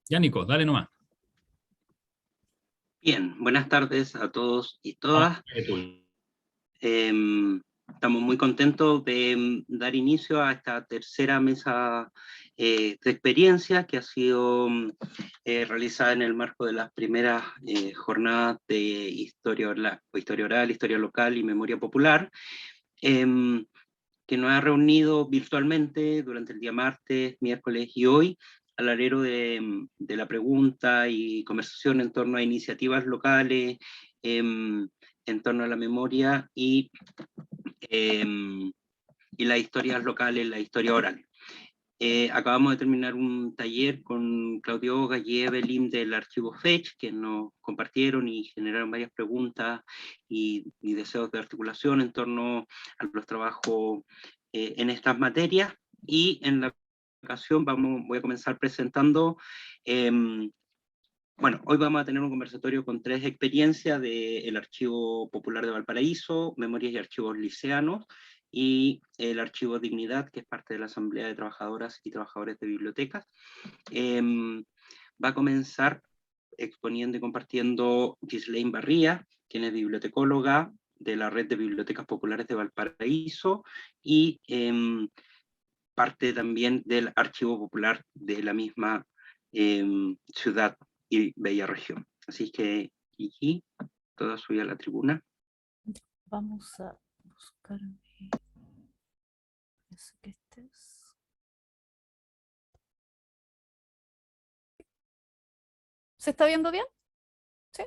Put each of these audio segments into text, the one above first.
Ya, Nico, dale nomás. Bien, buenas tardes a todos y Vamos, todas. tú. Estamos muy contentos de dar inicio a esta tercera mesa de experiencia que ha sido realizada en el marco de las primeras jornadas de historia oral, historia local y memoria popular, em, que nos ha reunido virtualmente durante el día martes, miércoles y hoy, al alero de la pregunta y conversación en torno a iniciativas locales, en torno a la memoria em, y las historias locales, la historia oral. Acabamos de terminar un taller con Claudio Oga y Evelyn del archivo Fetch, que nos compartieron y generaron varias preguntas y deseos de articulación en torno a los trabajos en estas materias. Y en la ocasión voy a comenzar presentando, bueno, hoy vamos a tener un conversatorio con 3 experiencias del Archivo Popular de Valparaíso, Memorias y Archivos Liceanos, y el Archivo Dignidad, que es parte de la Asamblea de Trabajadoras y Trabajadores de Bibliotecas. Va a comenzar exponiendo y compartiendo Ghislaine Barría, quien es bibliotecóloga de la Red de Bibliotecas Populares de Valparaíso, y parte también del Archivo Popular de la misma ciudad y bella región. Así que, Gigi, toda suya a la tribuna. Vamos a buscar eso que estés. ¿Se está viendo bien? ¿Sí?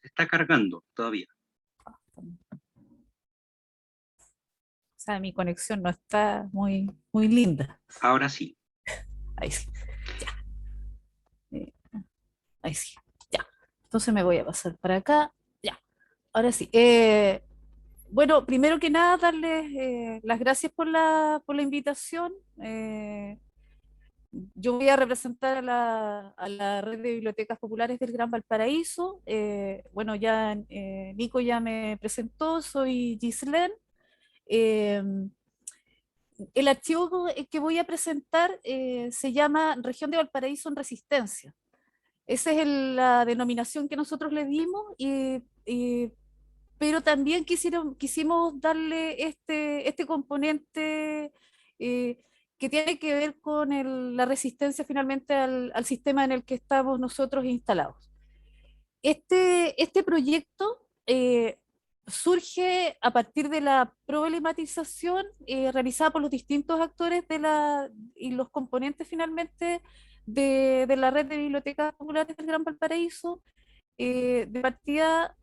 Se está cargando todavía. O sea, mi conexión no está muy linda. Ahora sí. Ahí sí. Ya. Ahí sí. Ya. Entonces me voy a pasar para acá. Ya. Ahora sí. Bueno, primero que nada, darles las gracias por la invitación. Yo voy a representar a la Red de Bibliotecas Populares del Gran Valparaíso. Bueno, ya Nico ya me presentó, soy Ghislaine. Eh, el archivo que voy a presentar se llama Región de Valparaíso en Resistencia. Esa es la denominación que nosotros le dimos, pero también quisimos darle este componente eh, que tiene que ver con la resistencia finalmente al sistema en el que estamos nosotros instalados. Este proyecto surge a partir de la problematización realizada por los distintos actores y los componentes finalmente de la red de bibliotecas populares del Gran Valparaíso, de partida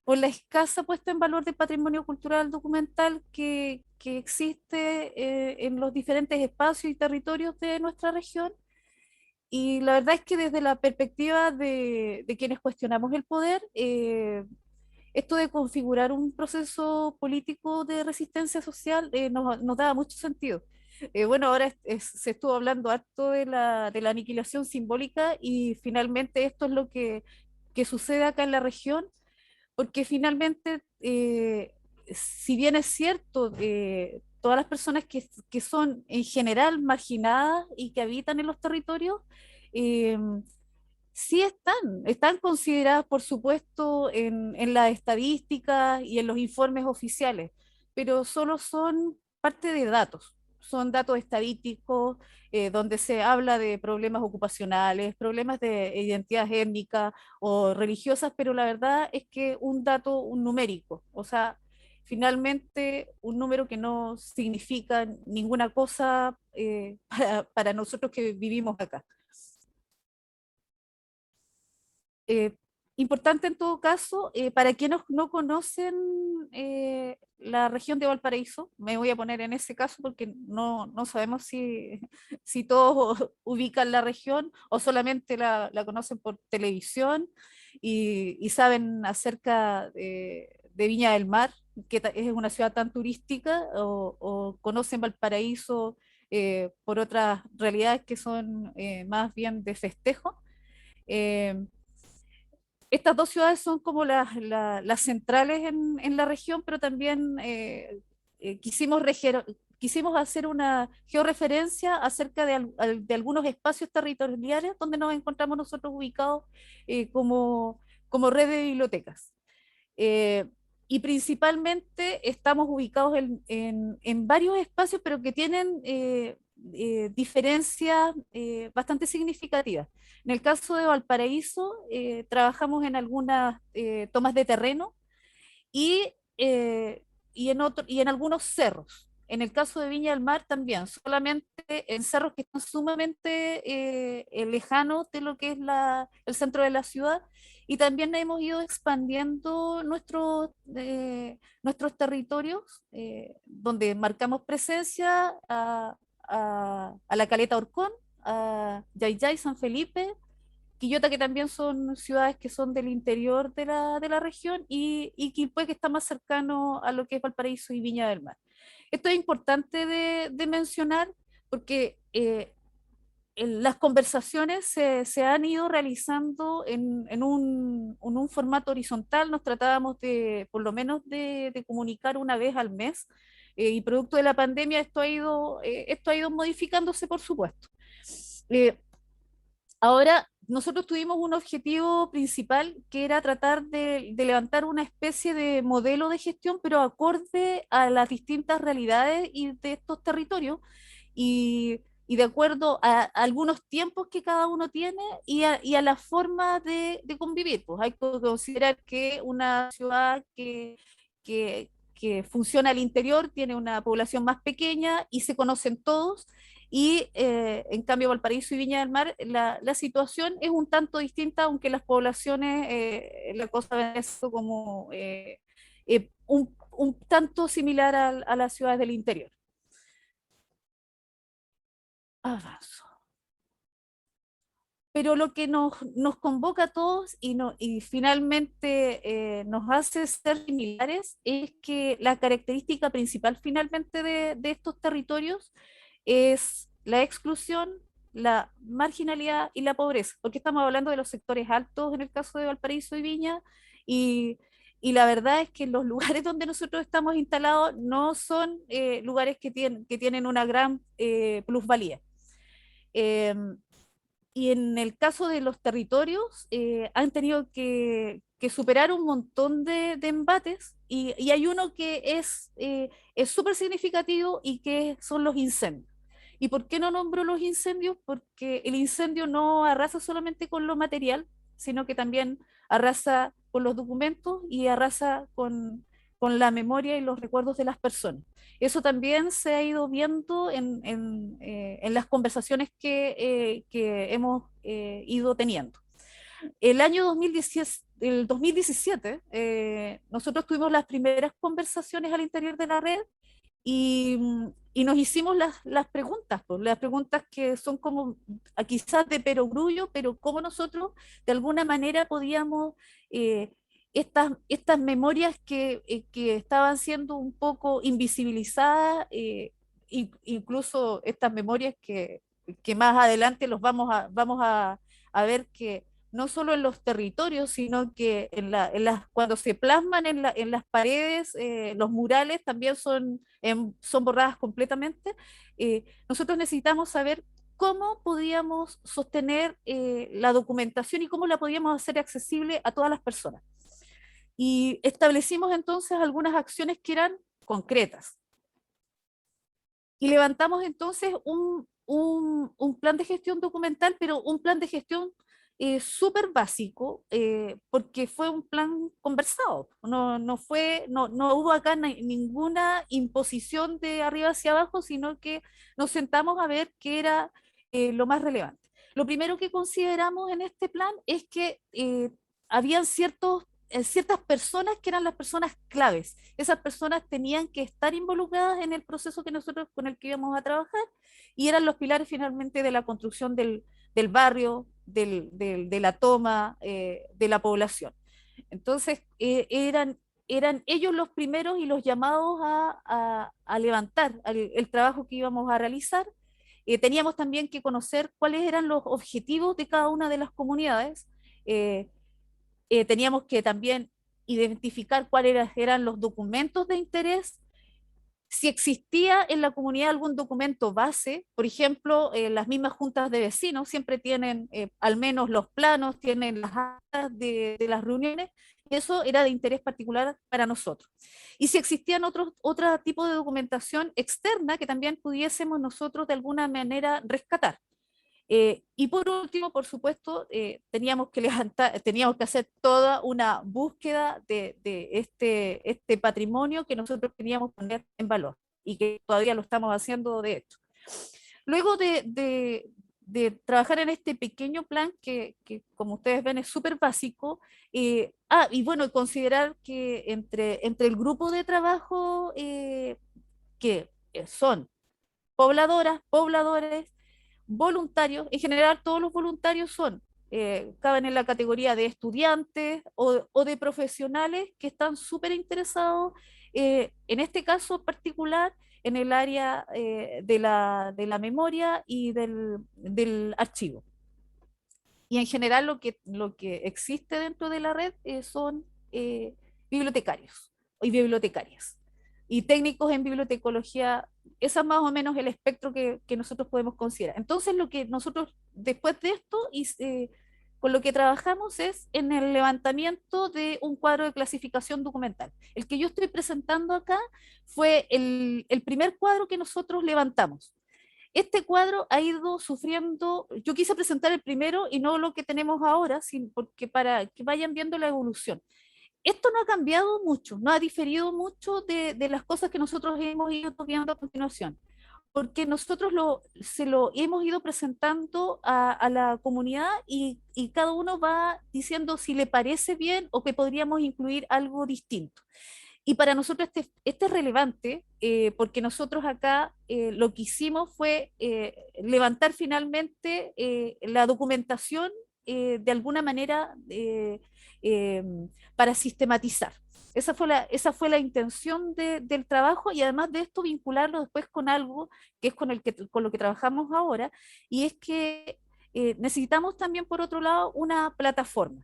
por la escasa puesta en valor del patrimonio cultural documental que existe en los diferentes espacios y territorios de nuestra región. Y la verdad es que desde la perspectiva de quienes cuestionamos el poder, esto de configurar un proceso político de resistencia social nos da mucho sentido. Bueno, ahora se estuvo hablando harto de la aniquilación simbólica y finalmente esto es lo que sucede acá en la región, porque finalmente, si bien es cierto, todas las personas que son en general marginadas y que habitan en los territorios, eh, sí están consideradas, por supuesto, en las estadísticas y en los informes oficiales, pero solo son parte de datos. Son datos estadísticos donde se habla de problemas ocupacionales, problemas de identidad étnica o religiosas, pero la verdad es que un dato, un numérico, o sea, finalmente un número que no significa ninguna cosa para nosotros que vivimos acá. Eh, Importante en todo caso, para quienes no conocen la región de Valparaíso, me voy a poner en ese caso porque no sabemos si todos ubican la región o solamente la conocen por televisión y saben acerca de Viña del Mar, que es una ciudad tan turística, o conocen Valparaíso por otras realidades que son más bien de festejo. Eh, Estas dos ciudades son como las centrales en la región, pero también quisimos quisimos hacer una georreferencia acerca de algunos espacios territoriales donde nos encontramos nosotros ubicados como red de bibliotecas. Eh, y principalmente estamos ubicados en varios espacios, pero que tienen diferencias bastante significativas. En el caso de Valparaíso, trabajamos en algunas tomas de terreno y, eh, y en algunos cerros. En el caso de Viña del Mar también, solamente en cerros que están sumamente lejanos de lo que es el centro de la ciudad, y también hemos ido expandiendo nuestros territorios, donde marcamos presencia a la Caleta Orcón, a Yayay, San Felipe, Quillota, que también son ciudades que son del interior de la región, y Quilpué, que está más cercano a lo que es Valparaíso y Viña del Mar. Esto es importante de mencionar porque las conversaciones se han ido realizando en un formato horizontal. Nos tratábamos por lo menos de comunicar una vez al mes, y producto de la pandemia esto ha ido modificándose, por supuesto. Eh, Ahora, nosotros tuvimos un objetivo principal que era tratar de levantar una especie de modelo de gestión, pero acorde a las distintas realidades y de estos territorios, y de acuerdo a algunos tiempos que cada uno tiene y a la forma de convivir. Pues hay que considerar que una ciudad que funciona al interior tiene una población más pequeña y se conocen todos, y en cambio Valparaíso y Viña del Mar, la situación es un tanto distinta, aunque las poblaciones, la cosa es como un tanto similar a las ciudades del interior. Avanzo. Pero lo que nos convoca a todos y finalmente nos hace ser similares es que la característica principal finalmente de estos territorios es la exclusión, la marginalidad y la pobreza, porque estamos hablando de los sectores altos en el caso de Valparaíso y Viña, y, y la verdad es que los lugares donde nosotros estamos instalados no son lugares que tienen una gran plusvalía. Em, y en el caso de los territorios, han tenido que superar un montón de embates, y hay uno que es súper significativo y que son los incendios. ¿Y por qué no nombro los incendios? Porque el incendio no arrasa solamente con lo material, sino que también arrasa con los documentos y arrasa con la memoria y los recuerdos de las personas. Eso también se ha ido viendo en las conversaciones que hemos ido teniendo. El año 2017, nosotros tuvimos las primeras conversaciones al interior de la red, y, y nos hicimos las preguntas, pues, las preguntas que son como quizás de perogrullo, pero cómo nosotros de alguna manera podíamos estas memorias que estaban siendo un poco invisibilizadas, incluso estas memorias que más adelante vamos a ver que no solo en los territorios, sino que cuando se plasman en las paredes, los murales también son borradas completamente. Nosotros necesitamos saber cómo podíamos sostener la documentación y cómo la podíamos hacer accesible a todas las personas. Y establecimos entonces algunas acciones que eran concretas. Y levantamos entonces un plan de gestión documental, pero un plan de gestión súper básico, porque fue un plan conversado. No hubo acá ninguna imposición de arriba hacia abajo, sino que nos sentamos a ver qué era lo más relevante. Lo primero que consideramos en este plan es que habían ciertas personas que eran las personas claves. Esas personas tenían que estar involucradas en el proceso con el que íbamos a trabajar, y eran los pilares finalmente de la construcción del barrio, de la toma de la población. Entonces, eran ellos los primeros y los llamados a levantar el trabajo que íbamos a realizar. Teníamos también que conocer cuáles eran los objetivos de cada una de las comunidades. Teníamos que también identificar cuáles eran los documentos de interés, Si existía en la comunidad algún documento base, por ejemplo, las mismas juntas de vecinos siempre tienen al menos los planos, tienen las actas de las reuniones, y eso era de interés particular para nosotros. Y si existían otro tipo de documentación externa que también pudiésemos nosotros de alguna manera rescatar. Y por último, por supuesto, teníamos que hacer toda una búsqueda de este patrimonio que nosotros queríamos poner en valor y que todavía lo estamos haciendo de hecho. Luego de trabajar en este pequeño plan que como ustedes ven es súper básico, y bueno, considerar que entre el grupo de trabajo que son pobladoras, pobladores, voluntarios, en general todos los voluntarios caben en la categoría de estudiantes o de profesionales que están súper interesados, en este caso particular, en el área de la memoria y del archivo. Y en general lo que existe dentro de la red son bibliotecarios y bibliotecarias. Y técnicos en bibliotecología, ese es más o menos el espectro que nosotros podemos considerar. Entonces lo que nosotros después de esto con lo que trabajamos es en el levantamiento de un cuadro de clasificación documental. El que yo estoy presentando acá fue el primer cuadro que nosotros levantamos. Este cuadro ha ido sufriendo, yo quise presentar el primero y no lo que tenemos ahora, porque para que vayan viendo la evolución. Esto no ha cambiado mucho, no ha diferido mucho de las cosas que nosotros hemos ido viendo a continuación, porque nosotros se lo hemos ido presentando a la comunidad y cada uno va diciendo si le parece bien o que podríamos incluir algo distinto. Y para nosotros este es relevante porque nosotros acá lo que hicimos fue levantar finalmente la documentación de alguna manera eh, para sistematizar. Esa fue la intención del trabajo y además de esto vincularlo después con algo que es con lo que trabajamos ahora, y es que necesitamos también por otro lado una plataforma.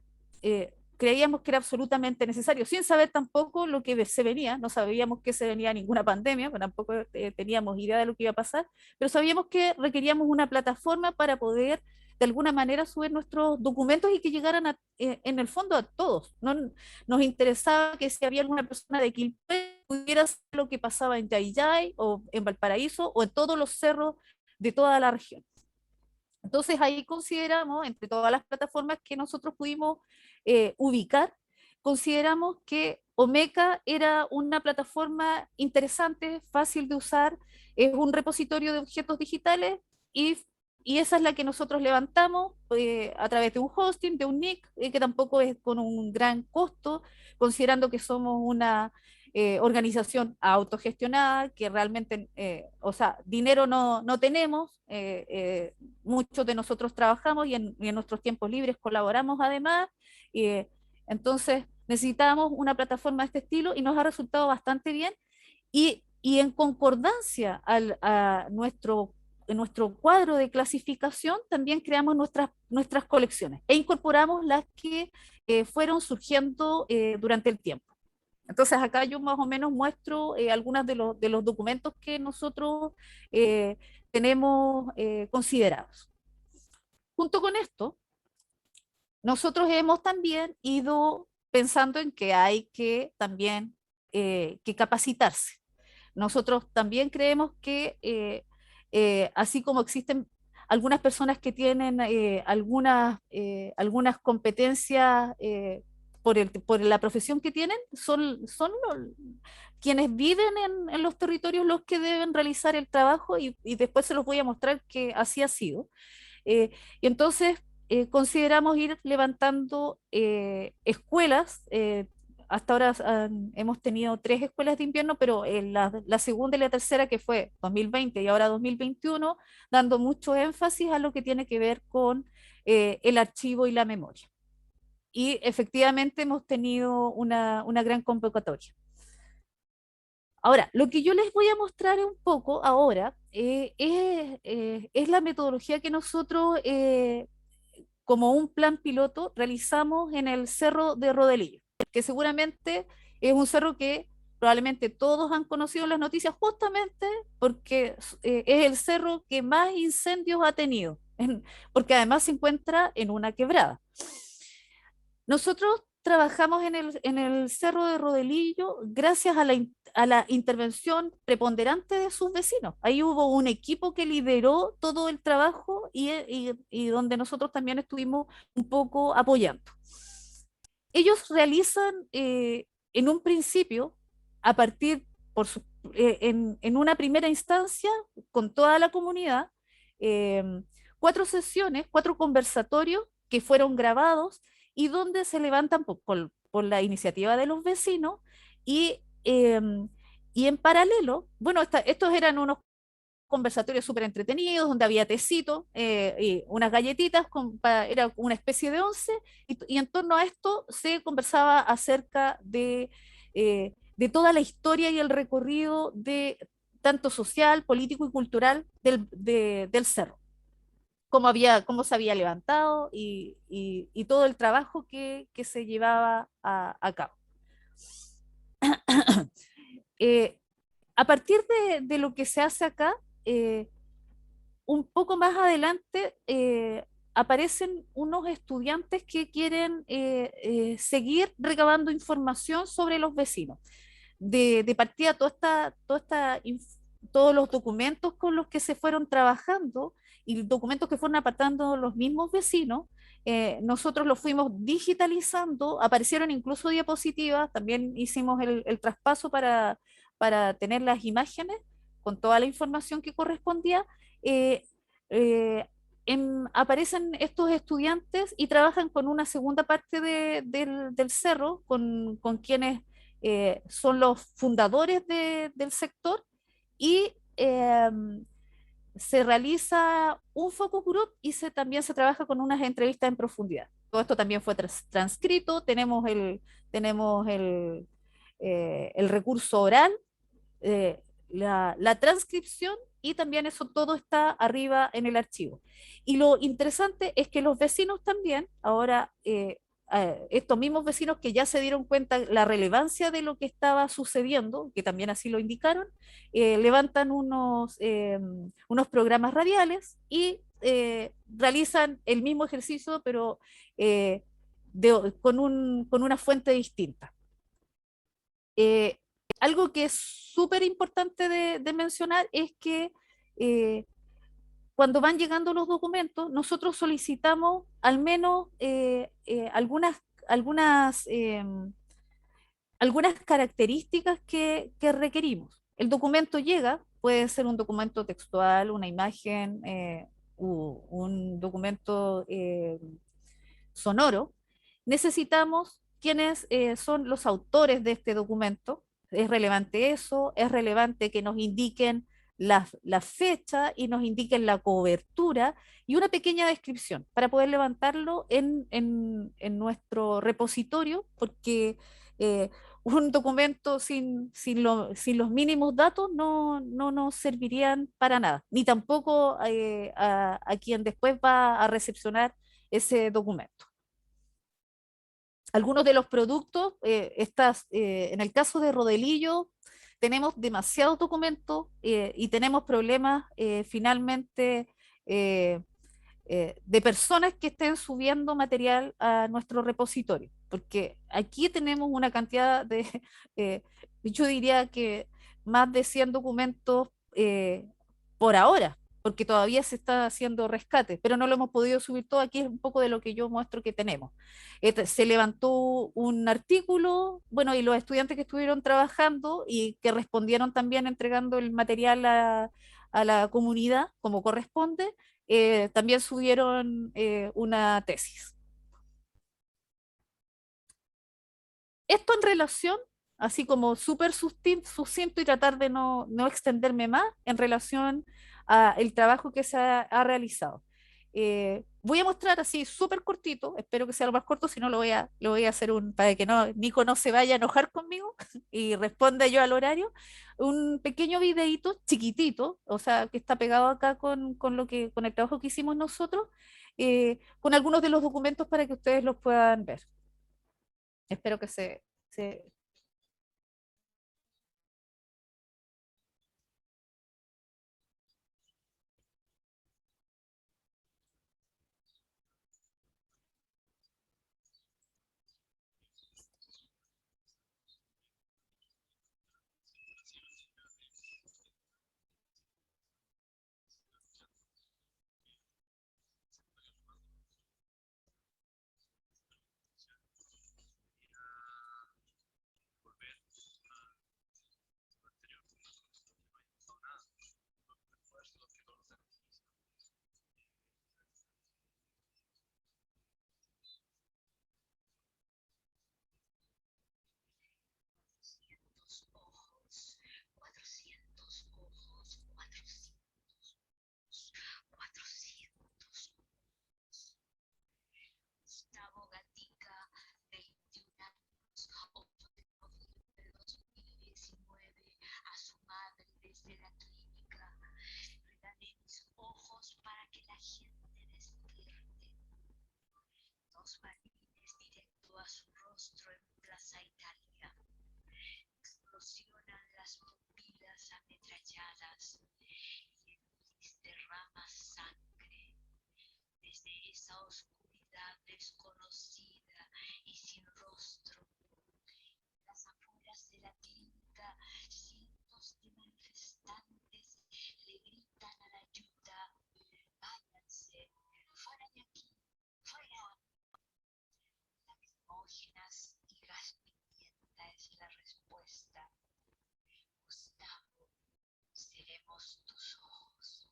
Creíamos que era absolutamente necesario, sin saber tampoco lo que se venía, no sabíamos que se venía ninguna pandemia, pero tampoco teníamos idea de lo que iba a pasar, pero sabíamos que requeríamos una plataforma para poder de alguna manera subir nuestros documentos y que llegaran en el fondo a todos. No, nos interesaba que si había alguna persona de Quilpué pudiera saber lo que pasaba en Yayay o en Valparaíso o en todos los cerros de toda la región. Entonces ahí consideramos, entre todas las plataformas que nosotros pudimos ubicar, consideramos que Omeka era una plataforma interesante, fácil de usar, es un repositorio de objetos digitales y esa es la que nosotros levantamos a través de un hosting, de un NIC, que tampoco es con un gran costo, considerando que somos una organización autogestionada, que realmente, o sea, dinero no tenemos, muchos de nosotros trabajamos y en nuestros tiempos libres colaboramos además, eh, entonces necesitábamos una plataforma de este estilo y nos ha resultado bastante bien y en concordancia en nuestro cuadro de clasificación también creamos nuestras colecciones e incorporamos las que fueron surgiendo durante el tiempo. Entonces acá yo más o menos muestro algunos de los documentos que nosotros tenemos considerados. Junto con esto, nosotros hemos también ido pensando en que hay que también que capacitarse. Nosotros también creemos que así como existen algunas personas que tienen algunas competencias por la profesión que tienen, son quienes viven en los territorios los que deben realizar el trabajo y después se los voy a mostrar que así ha sido. Y entonces consideramos ir levantando escuelas. Hasta ahora hemos tenido 3 escuelas de invierno, pero la segunda y la tercera, que fue 2020 y ahora 2021, dando mucho énfasis a lo que tiene que ver con el archivo y la memoria. Y efectivamente hemos tenido una gran convocatoria. Ahora, lo que yo les voy a mostrar un poco ahora es la metodología que nosotros, como un plan piloto, realizamos en el Cerro de Rodelillo, que seguramente es un cerro que probablemente todos han conocido las noticias justamente porque es el cerro que más incendios ha tenido, porque además se encuentra en una quebrada. Nosotros trabajamos en el Cerro de Rodelillo gracias a la intervención preponderante de sus vecinos. Ahí hubo un equipo que lideró todo el trabajo y donde nosotros también estuvimos un poco apoyando. Ellos realizan en un principio, a partir, en una primera instancia, con toda la comunidad, eh, 4 sesiones, 4 conversatorios que fueron grabados y donde se levantan por la iniciativa de los vecinos y, eh, y en paralelo, bueno, estos eran unos conversatorios súper entretenidos, donde había tecito y unas galletitas, era una especie de once, y en torno a esto se conversaba acerca de toda la historia y el recorrido de tanto social, político y cultural del cerro, cómo se había levantado y todo el trabajo que se llevaba a cabo. Eh, a partir de lo que se hace acá, un poco más adelante aparecen unos estudiantes que quieren seguir recabando información sobre los vecinos. De partida, todos los documentos con los que se fueron trabajando y documentos que fueron apartando los mismos vecinos, nosotros los fuimos digitalizando, aparecieron incluso diapositivas, también hicimos el traspaso para tener las imágenes con toda la información que correspondía. eh, eh, Aparecen estos estudiantes y trabajan con una segunda parte del cerro, con quienes son los fundadores del sector y se realiza un focus group y también se trabaja con unas entrevistas en profundidad. Todo esto también fue transcrito, tenemos el recurso oral, la transcripción y también eso todo está arriba en el archivo. Y lo interesante es que los vecinos también, ahora estos mismos vecinos que ya se dieron cuenta la relevancia de lo que estaba sucediendo, que también así lo indicaron, levantan unos programas radiales y realizan el mismo ejercicio, pero con una fuente distinta. Eh, Algo que es súper importante de mencionar es que eh, cuando van llegando los documentos, nosotros solicitamos al menos algunas, algunas características que requerimos. El documento llega, puede ser un documento textual, una imagen, un documento sonoro. Necesitamos quiénes son los autores de este documento. Es relevante eso, es relevante que nos indiquen la fecha y nos indiquen la cobertura y una pequeña descripción para poder levantarlo en nuestro repositorio, porque un documento sin los mínimos datos no nos servirían para nada, ni tampoco a quien después va a recepcionar ese documento. Algunos de los productos, en el caso de Rodelillo, tenemos demasiados documentos y tenemos problemas finalmente eh, de personas que estén subiendo material a nuestro repositorio, porque aquí tenemos una cantidad yo diría que más de 100 documentos por ahora, porque todavía se está haciendo rescate, pero no lo hemos podido subir todo. Aquí es un poco de lo que yo muestro que tenemos. Se levantó un artículo, bueno, y los estudiantes que estuvieron trabajando y que respondieron también entregando el material a la comunidad como corresponde, también subieron una tesis. Esto en relación, así como súper sucinto y tratar de no extenderme más en relación al trabajo que se ha realizado. Voy a mostrar así súper cortito, espero que sea lo más corto, si no lo voy a hacer para que Nico no se vaya a enojar conmigo y responda yo al horario, un pequeño videíto chiquitito, o sea, que está pegado acá con el trabajo que hicimos nosotros, con algunos de los documentos para que ustedes los puedan ver. Espero que se... ojos marines directo a su rostro en Plaza Italia. Explosionan las pupilas ametralladas y el iris derrama sangre. Desde esa oscuridad desconocida y sin rostro, las afueras de la clínica, cientos de manifestantes le gritan a la ayuda: váyanse, fuera de aquí, fuera. Lacrimógenas y gas pimienta es la respuesta. Gustavo, seremos tus ojos.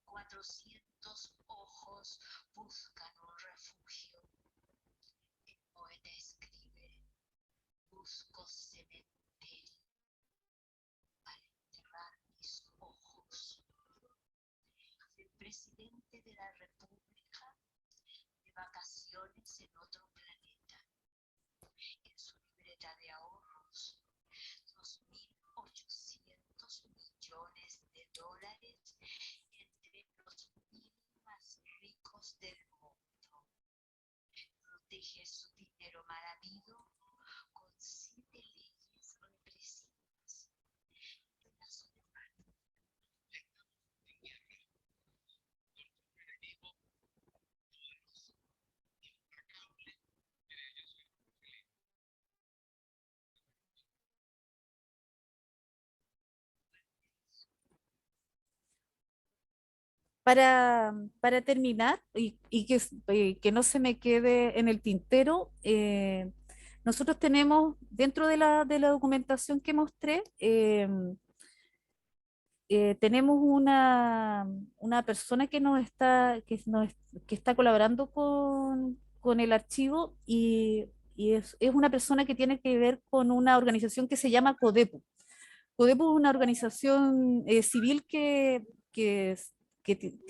400 ojos buscan un refugio. El poeta escribe: busco cementerio para enterrar mis ojos. El presidente de la República, de vacaciones en otro planeta. En su libreta de ahorros, 2.800 millones de dólares entre los 1.000 más ricos del mundo. Protege su dinero mal habido con 7 leyes represivas. Pedazo de pan. Para terminar, que no se me quede en el tintero, nosotros tenemos dentro de la documentación que mostré, tenemos una persona que está colaborando con el archivo y es una persona que tiene que ver con una organización que se llama CODEPU. CODEPU es una organización civil que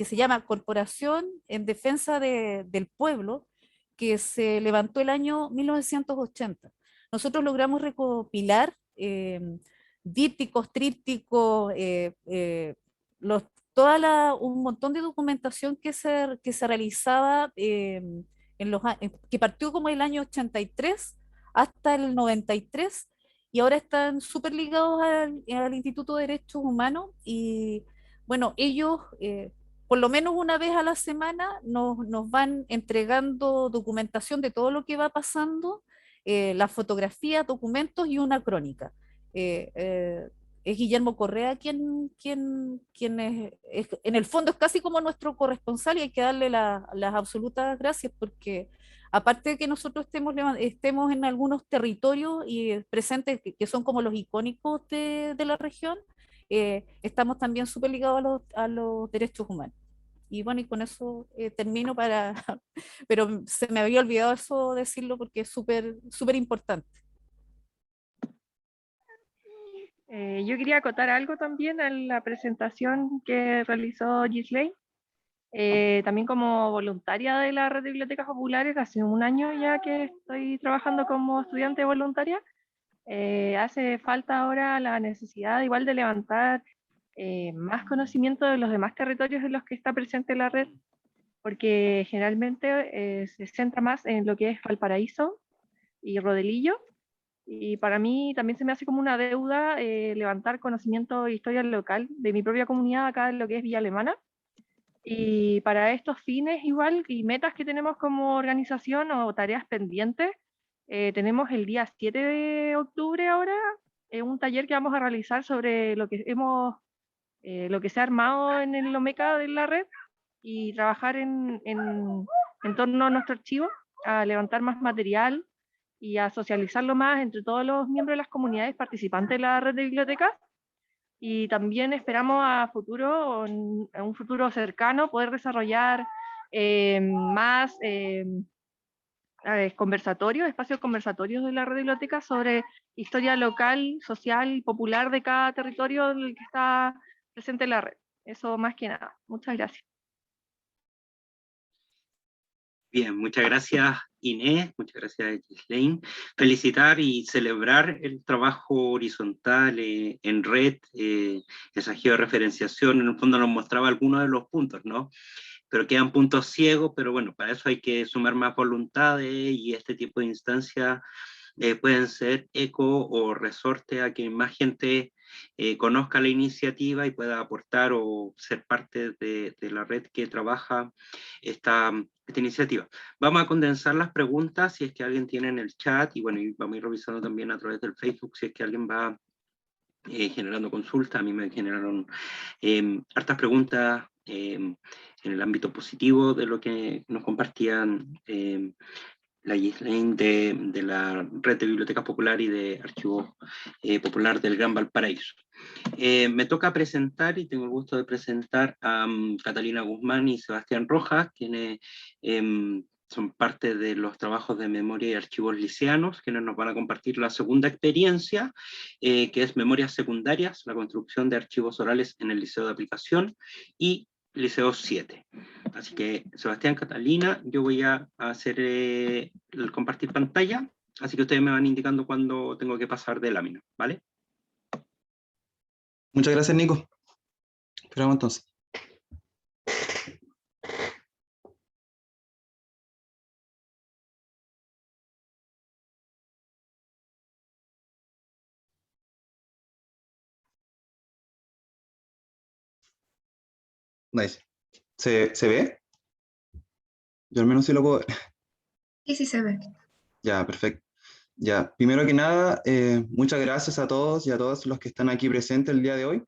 se llama Corporación en Defensa del Pueblo, que se levantó el año 1980. Nosotros logramos recopilar dípticos, trípticos, un montón de documentación que se realizaba que partió como el año 83 hasta el 93 y ahora están súper ligados al Instituto de Derechos Humanos y bueno, ellos por lo menos una vez a la semana nos van entregando documentación de todo lo que va pasando, las fotografías, documentos y una crónica. Eh, eh, es Guillermo Correa quien en el fondo es casi como nuestro corresponsal y hay que darle las absolutas gracias porque aparte de que nosotros estemos en algunos territorios y presentes que son como los icónicos de la región, estamos también súper ligados a los derechos humanos. Y bueno, y con eso termino pero se me había olvidado eso decirlo porque es súper importante. Yo quería acotar algo también a la presentación que realizó Ghislaine. También como voluntaria de la Red de Bibliotecas Populares, hace un año ya que estoy trabajando como estudiante voluntaria, hace falta ahora la necesidad igual de levantar más conocimiento de los demás territorios en los que está presente la red, porque generalmente se centra más en lo que es Valparaíso y Rodelillo, y para mí también se me hace como una deuda levantar conocimiento de historia local de mi propia comunidad acá en lo que es Villa Alemana. Y para estos fines igual y metas que tenemos como organización o tareas pendientes, tenemos el día 7 de octubre ahora un taller que vamos a realizar sobre lo que lo que se ha armado en el OMECA de la red y trabajar en torno a nuestro archivo, a levantar más material y a socializarlo más entre todos los miembros de las comunidades participantes de la red de bibliotecas. Y también esperamos a futuro, en un futuro cercano, poder desarrollar más conversatorios, espacios conversatorios de la red de bibliotecas sobre historia local, social y popular de cada territorio en el que está presente la red. Eso más que nada. Muchas gracias. Bien, muchas gracias Inés, muchas gracias Ghislaine. Felicitar y celebrar el trabajo horizontal en red, esa georreferenciación, en el fondo nos mostraba algunos de los puntos, ¿no? pero quedan puntos ciegos, pero bueno, para eso hay que sumar más voluntades y este tipo de instancias pueden ser eco o resorte a que más gente conozca la iniciativa y pueda aportar o ser parte de la red que trabaja esta iniciativa. Vamos a condensar las preguntas si es que alguien tiene en el chat, y bueno, y vamos a ir revisando también a través del Facebook si es que alguien va generando consultas. A mí me generaron hartas preguntas en el ámbito positivo de lo que nos compartían la Ghislaine de la Red de Bibliotecas Popular y de Archivo Popular del Gran Valparaíso. Me toca presentar, y tengo el gusto de presentar a Catalina Guzmán y Sebastián Rojas, quienes son parte de los trabajos de memoria y archivos liceanos, quienes nos van a compartir la segunda experiencia, que es Memorias Secundarias, la construcción de archivos orales en el Liceo de Aplicación y Liceo 7. Así que, Sebastián, Catalina, yo voy a hacer el compartir pantalla, así que ustedes me van indicando cuándo tengo que pasar de lámina, ¿vale? Muchas gracias, Nico. Esperamos entonces. Nice. ¿Se ve? Yo al menos sí lo puedo ver. Sí, sí se ve. Ya, perfecto. Ya, primero que nada, muchas gracias a todos y a todos los que están aquí presentes el día de hoy.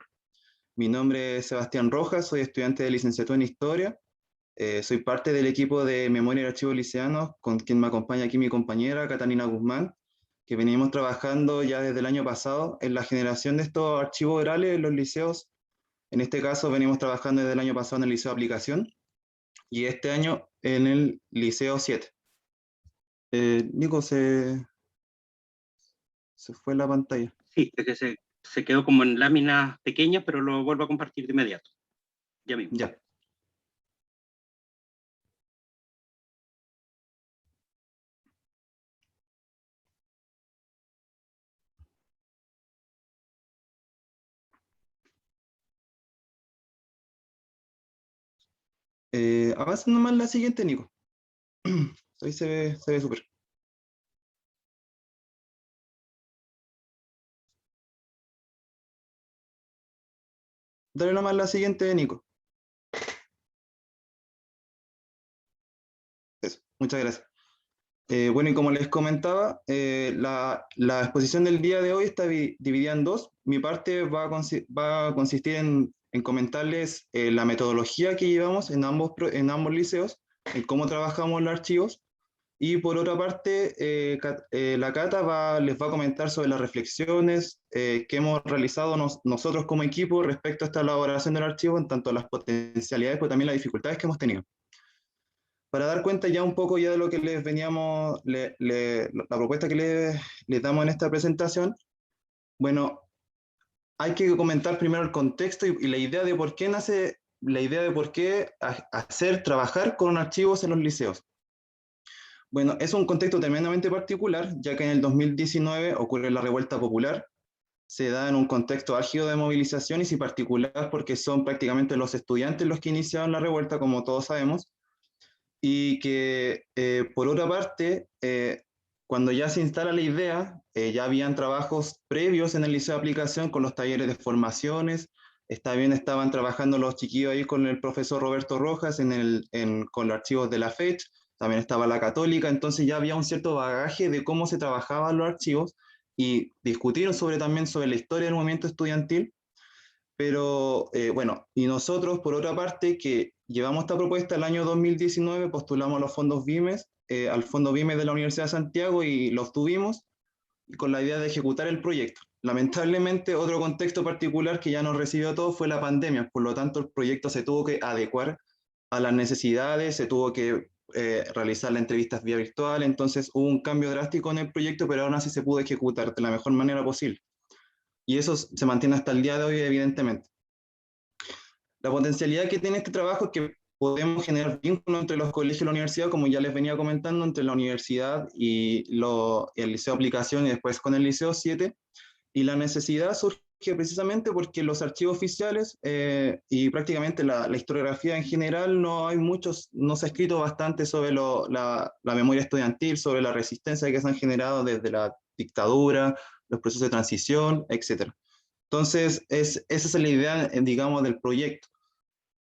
Mi nombre es Sebastián Rojas, soy estudiante de licenciatura en Historia. Soy parte del equipo de Memoria y Archivos Liceanos, con quien me acompaña aquí mi compañera Catalina Guzmán, que venimos trabajando ya desde el año pasado en la generación de estos archivos orales en los liceos. En este caso venimos trabajando desde el año pasado en el Liceo de Aplicación y este año en el Liceo 7. Nico, se fue la pantalla. Sí, es que se quedó como en láminas pequeñas, pero lo vuelvo a compartir de inmediato. Ya mismo. Ya. Avanza nomás la siguiente, Nico. Ahí se ve súper. Dale nomás la siguiente, Nico. Eso, muchas gracias. Bueno, y como les comentaba, la exposición del día de hoy está dividida en dos. Mi parte va a consistir en comentarles la metodología que llevamos en ambos liceos, en cómo trabajamos los archivos. Y por otra parte, la Cata les va a comentar sobre las reflexiones que hemos realizado nosotros como equipo respecto a esta elaboración del archivo, en tanto las potencialidades, pero también las dificultades que hemos tenido. Para dar cuenta ya un poco ya de lo que les veníamos, la propuesta que les damos en esta presentación, bueno, hay que comentar primero el contexto y la idea de por qué nace, la idea de por qué trabajar con archivos en los liceos. Bueno, es un contexto tremendamente particular, ya que en el 2019 ocurre la revuelta popular, se da en un contexto álgido de movilizaciones y particular porque son prácticamente los estudiantes los que iniciaron la revuelta, como todos sabemos, y que por otra parte, cuando ya se instala la idea, ya habían trabajos previos en el liceo de aplicación con los talleres de formaciones, estaban trabajando los chiquillos ahí con el profesor Roberto Rojas con los archivos de la FECH, también estaba la Católica, entonces ya había un cierto bagaje de cómo se trabajaban los archivos y discutieron también sobre la historia del movimiento estudiantil. Pero bueno, y nosotros por otra parte que llevamos esta propuesta el año 2019, postulamos a los fondos BIMES, al fondo BIMES de la Universidad de Santiago y lo obtuvimos con la idea de ejecutar el proyecto. Lamentablemente otro contexto particular que ya nos recibió a todos fue la pandemia, por lo tanto el proyecto se tuvo que adecuar a las necesidades, se tuvo que realizar las entrevistas vía virtual, entonces hubo un cambio drástico en el proyecto, pero aún así se pudo ejecutar de la mejor manera posible. Y eso se mantiene hasta el día de hoy, evidentemente. La potencialidad que tiene este trabajo es que podemos generar vínculos entre los colegios y la universidad, como ya les venía comentando, entre la universidad y el liceo de aplicación y después con el liceo 7. Y la necesidad surge precisamente porque los archivos oficiales y prácticamente la historiografía en general no se ha escrito bastante sobre la memoria estudiantil, sobre la resistencia que se han generado desde la dictadura, los procesos de transición, etc. Entonces, esa es la idea, digamos, del proyecto.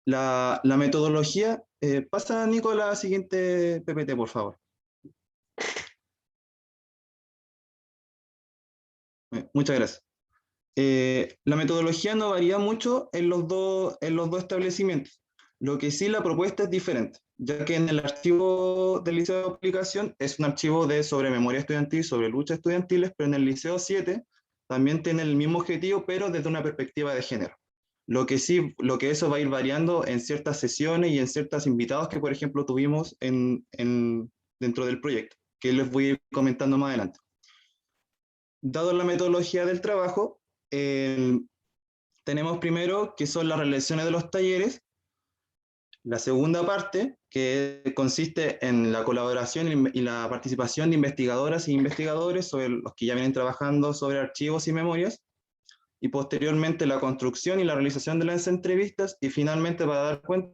La metodología, pasa Nico a la siguiente PPT, por favor. Muchas gracias. La metodología no varía mucho en los dos establecimientos. Lo que sí, la propuesta es diferente, ya que en el archivo del Liceo de Aplicación es un archivo sobre memoria estudiantil, sobre luchas estudiantiles, pero en el Liceo 7 también tiene el mismo objetivo, pero desde una perspectiva de género. Lo que eso va a ir variando en ciertas sesiones y en ciertos invitados que, por ejemplo, tuvimos dentro del proyecto, que les voy a ir comentando más adelante. Dado la metodología del trabajo, tenemos primero que son las relaciones de los talleres, la segunda parte, que consiste en la colaboración y la participación de investigadoras e investigadores sobre los que ya vienen trabajando sobre archivos y memorias, y posteriormente la construcción y la realización de las entrevistas, y finalmente para dar cuenta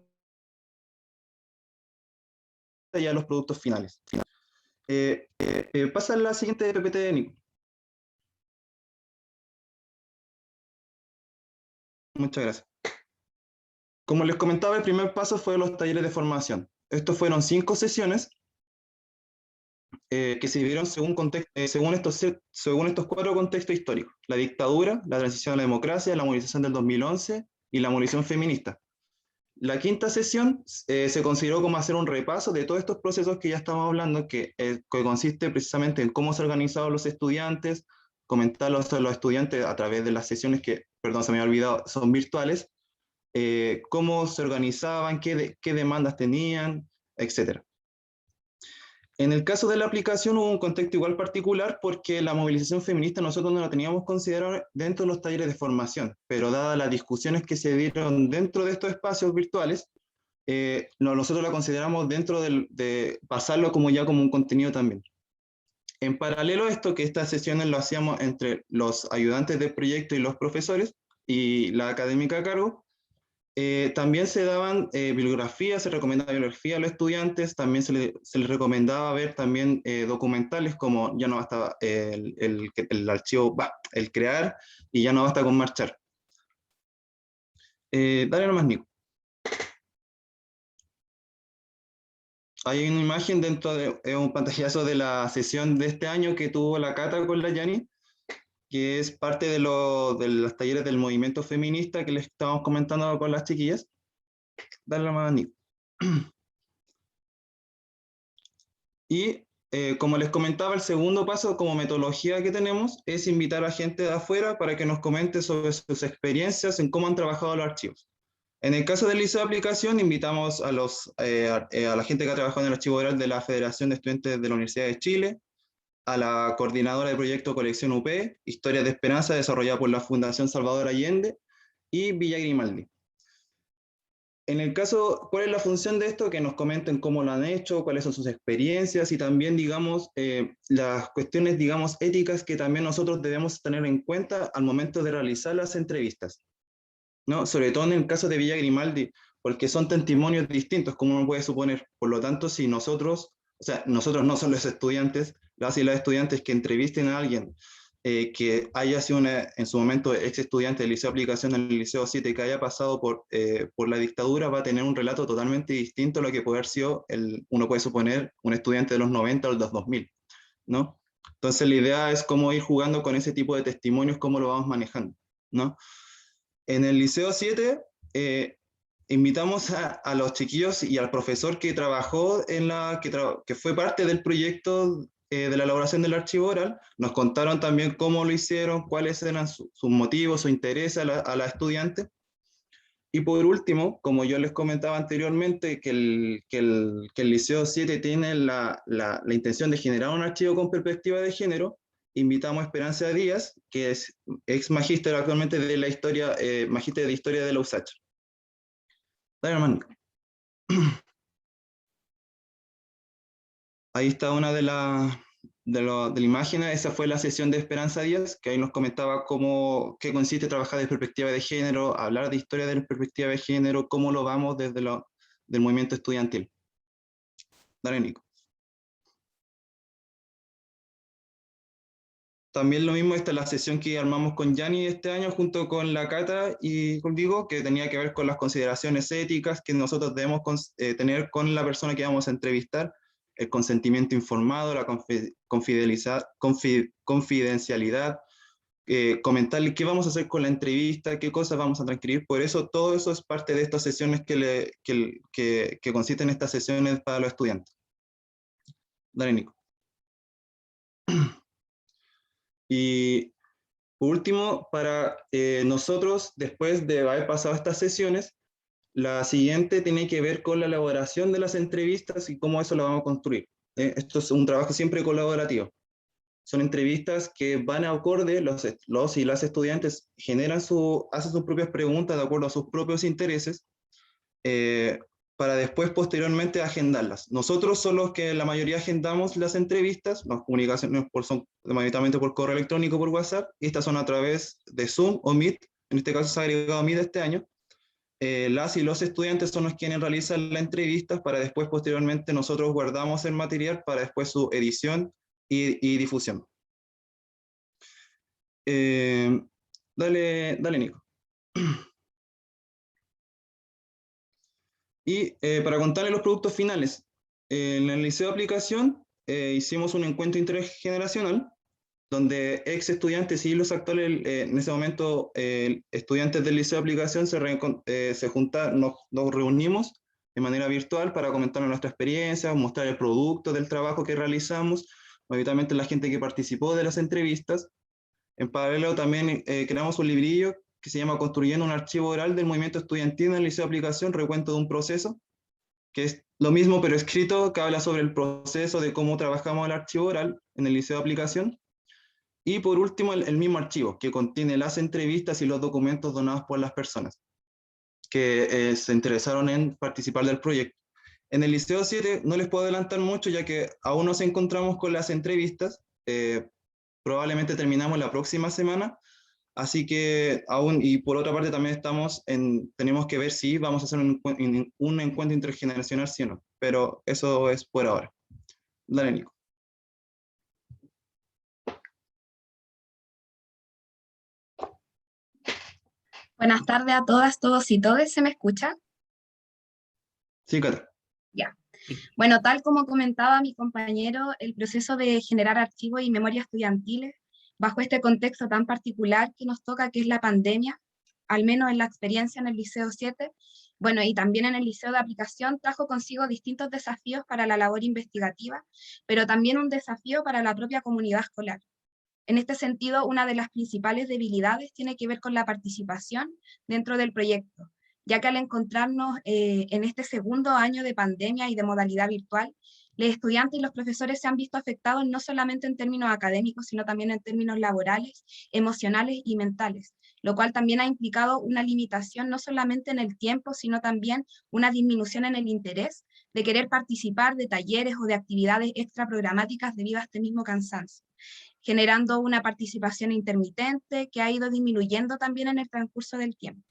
ya los productos finales. Pasa a la siguiente PPT de Nico. Muchas gracias. Como les comentaba, el primer paso fue los talleres de formación. Estos fueron 5 sesiones que se dividieron según estos 4 contextos históricos: la dictadura, la transición a la democracia, la movilización del 2011 y la movilización feminista. La quinta sesión se consideró como hacer un repaso de todos estos procesos que ya estamos hablando, que consiste precisamente en cómo se organizaban los estudiantes, comentarlos a los estudiantes a través de las sesiones que, perdón, se me había olvidado, son virtuales, cómo se organizaban, qué demandas tenían, etc. En el caso de la aplicación hubo un contexto igual particular porque la movilización feminista nosotros no la teníamos considerado dentro de los talleres de formación, pero dadas las discusiones que se dieron dentro de estos espacios virtuales, nosotros la consideramos dentro de pasarlo como un contenido también. En paralelo a esto, que estas sesiones lo hacíamos entre los ayudantes del proyecto y los profesores y la académica a cargo, también se daban bibliografías, se recomendaba bibliografía a los estudiantes, también se les recomendaba ver también documentales como Ya no basta el archivo, el crear, y Ya no basta con marchar. Dale nomás, Nico. Hay una imagen dentro de un pantallazo de la sesión de este año que tuvo la Cata con la Yani, que es parte de los talleres del movimiento feminista que les estábamos comentando con las chiquillas. Dale la mano, Nico. Y como les comentaba, el segundo paso como metodología que tenemos es invitar a gente de afuera para que nos comente sobre sus experiencias en cómo han trabajado los archivos. En el caso del Liceo de Aplicación, invitamos a la gente que ha trabajado en el archivo oral de la Federación de Estudiantes de la Universidad de Chile, a la coordinadora del proyecto Colección UP, Historias de Esperanza, desarrollada por la Fundación Salvador Allende, y Villa Grimaldi. En el caso, ¿cuál es la función de esto? Que nos comenten cómo lo han hecho, cuáles son sus experiencias y también, digamos, las cuestiones, digamos, éticas que también nosotros debemos tener en cuenta al momento de realizar las entrevistas, ¿no? Sobre todo en el caso de Villa Grimaldi, porque son testimonios distintos, como uno puede suponer. Por lo tanto, si nosotros no son los estudiantes, las y los estudiantes que entrevisten a alguien que haya sido en su momento ex estudiante del Liceo de Aplicación en el Liceo 7, que haya pasado por la dictadura, va a tener un relato totalmente distinto a lo que puede haber sido, uno puede suponer, un estudiante de los 90 o los 2000, ¿no? Entonces la idea es cómo ir jugando con ese tipo de testimonios, cómo lo vamos manejando, ¿no? En el Liceo 7, invitamos a los chiquillos y al profesor que trabajó que fue parte del proyecto de la elaboración del archivo oral. Nos contaron también cómo lo hicieron, cuáles eran sus motivos, su interés a la estudiante. Y por último, como yo les comentaba anteriormente, que el Liceo 7 tiene la intención de generar un archivo con perspectiva de género, invitamos a Esperanza Díaz, que es ex magíster actualmente de la historia, magíster de historia de la USACH. Dale, hermano. Ahí está una de de la imagen, esa fue la sesión de Esperanza Díaz, que ahí nos comentaba qué consiste trabajar desde perspectiva de género, hablar de historia de perspectiva de género, cómo lo vamos desde del movimiento estudiantil. Dale, Nico. También lo mismo, esta es la sesión que armamos con Yanni este año, junto con la Cata y conmigo, que tenía que ver con las consideraciones éticas que nosotros debemos tener con la persona que vamos a entrevistar, el consentimiento informado, la confidencialidad, comentarle qué vamos a hacer con la entrevista, qué cosas vamos a transcribir. Por eso, todo eso es parte de estas sesiones que consisten en estas sesiones para los estudiantes. Dale, Nico. Y por último, para nosotros, después de haber pasado estas sesiones, la siguiente tiene que ver con la elaboración de las entrevistas y cómo eso lo vamos a construir. Esto es un trabajo siempre colaborativo. Son entrevistas que van a acorde, los y las estudiantes hacen sus propias preguntas de acuerdo a sus propios intereses, para después posteriormente agendarlas. Nosotros son los que la mayoría agendamos las entrevistas, las comunicaciones son mayoritariamente por correo electrónico, por WhatsApp, y estas son a través de Zoom o Meet, en este caso se ha agregado Meet este año. Las y los estudiantes son los quienes realizan las entrevistas, para después posteriormente nosotros guardamos el material para después su edición y difusión. Dale, Nico. Y para contarles los productos finales, en el liceo de aplicación hicimos un encuentro intergeneracional, donde ex estudiantes y los actuales, en ese momento, estudiantes del liceo de aplicación nos reunimos de manera virtual para comentar nuestra experiencia, mostrar el producto del trabajo que realizamos, mayoritariamente la gente que participó de las entrevistas. En paralelo también creamos un librillo que se llama Construyendo un archivo oral del movimiento estudiantil en el liceo de aplicación, recuento de un proceso, que es lo mismo pero escrito, que habla sobre el proceso de cómo trabajamos el archivo oral en el liceo de aplicación. Y por último, el mismo archivo, que contiene las entrevistas y los documentos donados por las personas que se interesaron en participar del proyecto. En el Liceo 7 no les puedo adelantar mucho, ya que aún nos encontramos con las entrevistas, probablemente terminamos la próxima semana, así que y por otra parte también tenemos que ver si vamos a hacer un encuentro intergeneracional, sí o no, pero eso es por ahora. Dale, Nico. Buenas tardes a todas, todos y todes. ¿Se me escucha? Sí, Cata. Ya. Bueno, tal como comentaba mi compañero, el proceso de generar archivos y memorias estudiantiles, bajo este contexto tan particular que nos toca, que es la pandemia, al menos en la experiencia en el Liceo 7, bueno, y también en el Liceo de Aplicación, trajo consigo distintos desafíos para la labor investigativa, pero también un desafío para la propia comunidad escolar. En este sentido, una de las principales debilidades tiene que ver con la participación dentro del proyecto, ya que al encontrarnos en este segundo año de pandemia y de modalidad virtual, los estudiantes y los profesores se han visto afectados no solamente en términos académicos, sino también en términos laborales, emocionales y mentales, lo cual también ha implicado una limitación no solamente en el tiempo, sino también una disminución en el interés de querer participar de talleres o de actividades extraprogramáticas debido a este mismo cansancio, generando una participación intermitente que ha ido disminuyendo también en el transcurso del tiempo.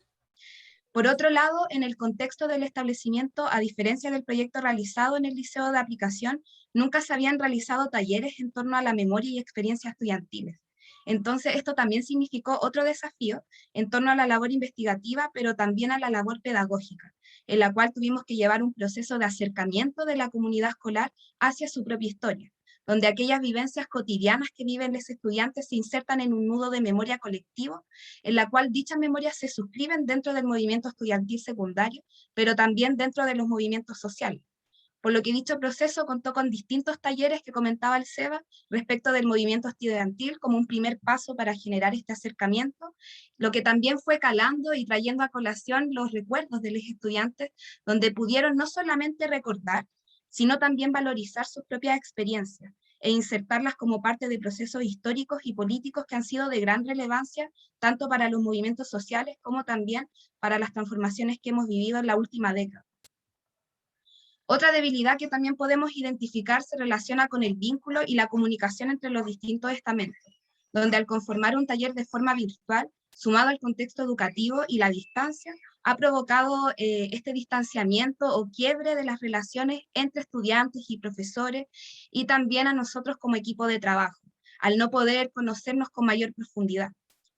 Por otro lado, en el contexto del establecimiento, a diferencia del proyecto realizado en el Liceo de Aplicación, nunca se habían realizado talleres en torno a la memoria y experiencias estudiantiles. Entonces, esto también significó otro desafío en torno a la labor investigativa, pero también a la labor pedagógica, en la cual tuvimos que llevar un proceso de acercamiento de la comunidad escolar hacia su propia historia, donde aquellas vivencias cotidianas que viven los estudiantes se insertan en un nudo de memoria colectivo, en la cual dichas memorias se suscriben dentro del movimiento estudiantil secundario, pero también dentro de los movimientos sociales. Por lo que dicho proceso contó con distintos talleres que comentaba el Seba respecto del movimiento estudiantil como un primer paso para generar este acercamiento, lo que también fue calando y trayendo a colación los recuerdos de los estudiantes, donde pudieron no solamente recordar, sino también valorizar sus propias experiencias e insertarlas como parte de procesos históricos y políticos que han sido de gran relevancia, tanto para los movimientos sociales como también para las transformaciones que hemos vivido en la última década. Otra debilidad que también podemos identificar se relaciona con el vínculo y la comunicación entre los distintos estamentos, donde al conformar un taller de forma virtual, sumado al contexto educativo y la distancia, ha provocado este distanciamiento o quiebre de las relaciones entre estudiantes y profesores, y también a nosotros como equipo de trabajo, al no poder conocernos con mayor profundidad,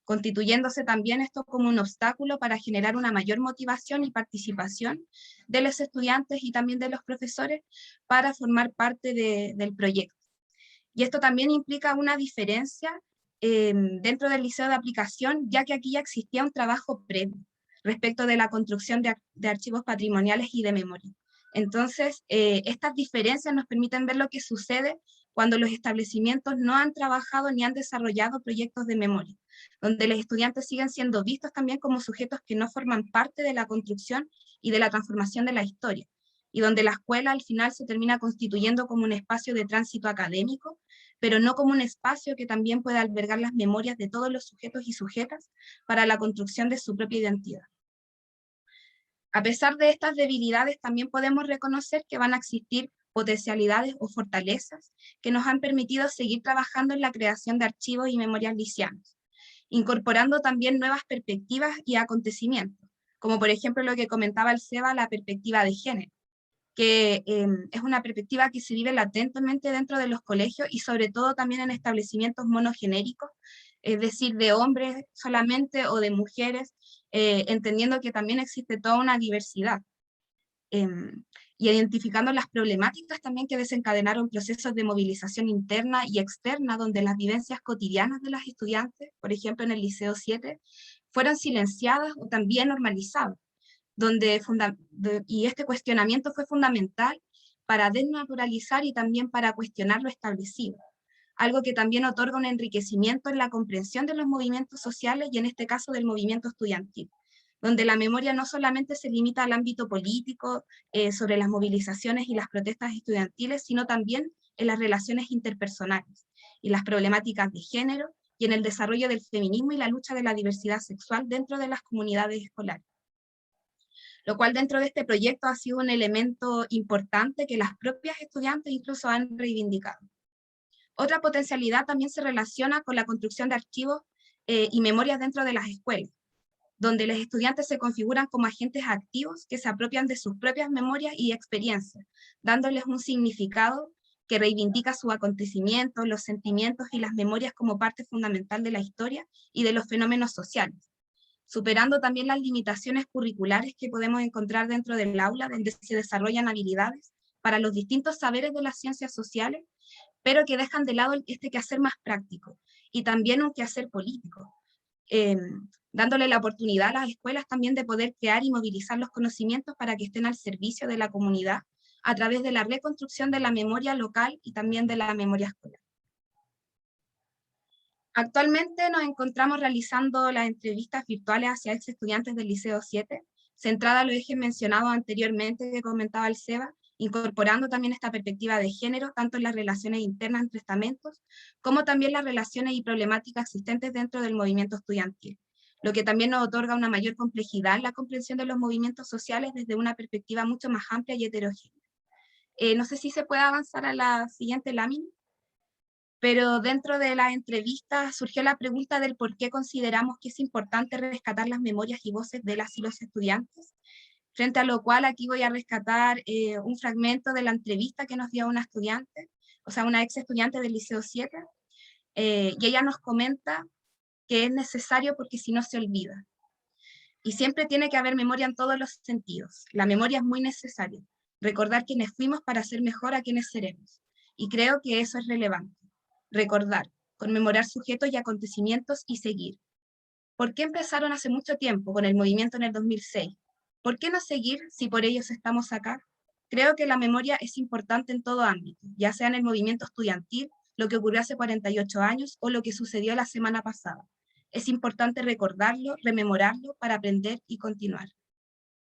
constituyéndose también esto como un obstáculo para generar una mayor motivación y participación de los estudiantes y también de los profesores para formar parte del proyecto. Y esto también implica una diferencia dentro del liceo de aplicación, ya que aquí ya existía un trabajo previo respecto de la construcción de archivos patrimoniales y de memoria. Entonces, estas diferencias nos permiten ver lo que sucede cuando los establecimientos no han trabajado ni han desarrollado proyectos de memoria, donde los estudiantes siguen siendo vistos también como sujetos que no forman parte de la construcción y de la transformación de la historia, y donde la escuela al final se termina constituyendo como un espacio de tránsito académico, pero no como un espacio que también pueda albergar las memorias de todos los sujetos y sujetas para la construcción de su propia identidad. A pesar de estas debilidades, también podemos reconocer que van a existir potencialidades o fortalezas que nos han permitido seguir trabajando en la creación de archivos y memorias licianos, incorporando también nuevas perspectivas y acontecimientos, como por ejemplo lo que comentaba el Seba, la perspectiva de género, que es una perspectiva que se vive latentemente dentro de los colegios y sobre todo también en establecimientos monogenéricos, es decir, de hombres solamente o de mujeres, entendiendo que también existe toda una diversidad. Y identificando las problemáticas también que desencadenaron procesos de movilización interna y externa, donde las vivencias cotidianas de las estudiantes, por ejemplo en el Liceo 7, fueron silenciadas o también normalizadas, y este cuestionamiento fue fundamental para desnaturalizar y también para cuestionar lo establecido, algo que también otorga un enriquecimiento en la comprensión de los movimientos sociales y en este caso del movimiento estudiantil, donde la memoria no solamente se limita al ámbito político sobre las movilizaciones y las protestas estudiantiles, sino también en las relaciones interpersonales y las problemáticas de género y en el desarrollo del feminismo y la lucha de la diversidad sexual dentro de las comunidades escolares. Lo cual dentro de este proyecto ha sido un elemento importante que las propias estudiantes incluso han reivindicado. Otra potencialidad también se relaciona con la construcción de archivos y memorias dentro de las escuelas, donde los estudiantes se configuran como agentes activos que se apropian de sus propias memorias y experiencias, dándoles un significado que reivindica sus acontecimientos, los sentimientos y las memorias como parte fundamental de la historia y de los fenómenos sociales, superando también las limitaciones curriculares que podemos encontrar dentro del aula, donde se desarrollan habilidades para los distintos saberes de las ciencias sociales, pero que dejan de lado este quehacer más práctico, y también un quehacer político, dándole la oportunidad a las escuelas también de poder crear y movilizar los conocimientos para que estén al servicio de la comunidad, a través de la reconstrucción de la memoria local y también de la memoria escolar. Actualmente nos encontramos realizando las entrevistas virtuales hacia ex estudiantes del Liceo 7, centrada en los ejes mencionados anteriormente que comentaba el Seba, incorporando también esta perspectiva de género, tanto en las relaciones internas entre estamentos, como también las relaciones y problemáticas existentes dentro del movimiento estudiantil, lo que también nos otorga una mayor complejidad en la comprensión de los movimientos sociales desde una perspectiva mucho más amplia y heterogénea. No sé si se puede avanzar a la siguiente lámina, pero dentro de la entrevista surgió la pregunta del por qué consideramos que es importante rescatar las memorias y voces de las y los estudiantes, frente a lo cual aquí voy a rescatar un fragmento de la entrevista que nos dio una estudiante, o sea, una ex estudiante del Liceo 7, y ella nos comenta que es necesario porque si no se olvida. Y siempre tiene que haber memoria en todos los sentidos. La memoria es muy necesaria. Recordar quiénes fuimos para ser mejor a quienes seremos. Y creo que eso es relevante. Recordar, conmemorar sujetos y acontecimientos y seguir. ¿Por qué empezaron hace mucho tiempo con el movimiento en el 2006? ¿Por qué no seguir si por ellos estamos acá? Creo que la memoria es importante en todo ámbito, ya sea en el movimiento estudiantil, lo que ocurrió hace 48 años o lo que sucedió la semana pasada. Es importante recordarlo, rememorarlo para aprender y continuar.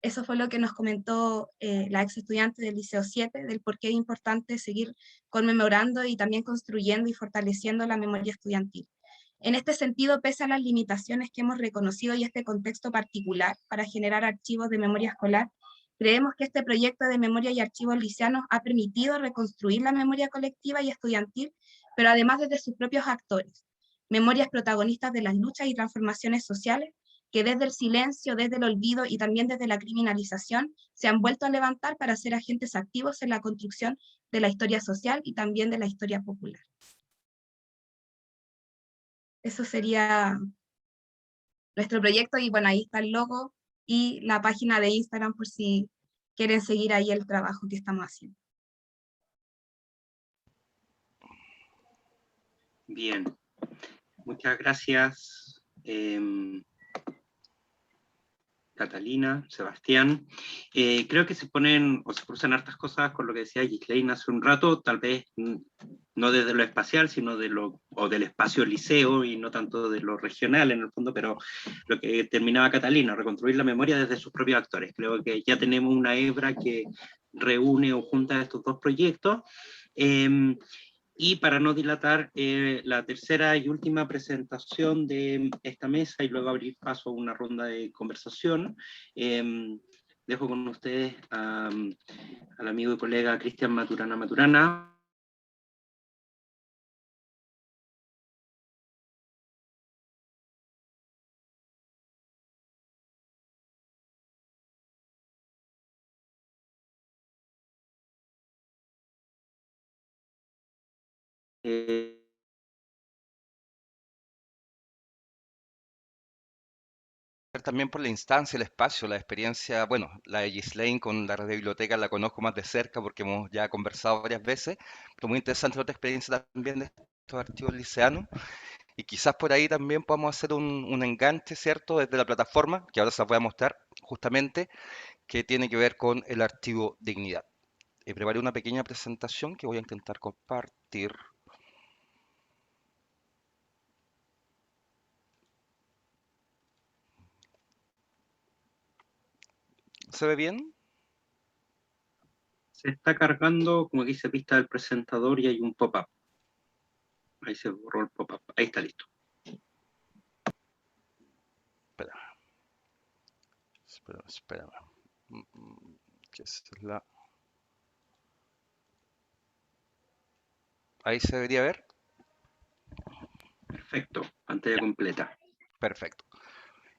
Eso fue lo que nos comentó la ex estudiante del Liceo 7, del por qué es importante seguir conmemorando y también construyendo y fortaleciendo la memoria estudiantil. En este sentido, pese a las limitaciones que hemos reconocido y este contexto particular para generar archivos de memoria escolar, Creemos que este proyecto de memoria y archivos liceanos ha permitido reconstruir la memoria colectiva y estudiantil, pero además desde sus propios actores, memorias protagonistas de las luchas y transformaciones sociales que desde el silencio, desde el olvido y también desde la criminalización se han vuelto a levantar para ser agentes activos en la construcción de la historia social y también de la historia popular. Eso sería nuestro proyecto y bueno, ahí está el logo y la página de Instagram por si quieren seguir ahí el trabajo que estamos haciendo. Bien, muchas gracias, Catalina, Sebastián. Creo que se ponen o se cruzan hartas cosas con lo que decía Ghislaine hace un rato, tal vez no desde lo espacial, sino del espacio liceo y no tanto de lo regional en el fondo, pero lo que terminaba Catalina, reconstruir la memoria desde sus propios actores. Creo que ya tenemos una hebra que reúne o junta estos dos proyectos. Y para no dilatar, la tercera y última presentación de esta mesa y luego abrir paso a una ronda de conversación, dejo con ustedes al amigo y colega Cristian Maturana. También por la instancia, el espacio, la experiencia, bueno, la de Ghislaine con la red de biblioteca la conozco más de cerca porque hemos ya conversado varias veces, pero muy interesante la otra experiencia también de estos archivos liceanos y quizás por ahí también podamos hacer un enganche, ¿cierto? Desde la plataforma, que ahora se las voy a mostrar justamente, que tiene que ver con el archivo Dignidad. Preparé una pequeña presentación que voy a intentar compartir. ¿Se ve bien? Se está cargando, como dice, pista del presentador y hay un pop-up. Ahí se borró el pop-up. Ahí está listo. Espera. ¿Qué es la? Ahí se debería ver. Perfecto, pantalla completa. Perfecto.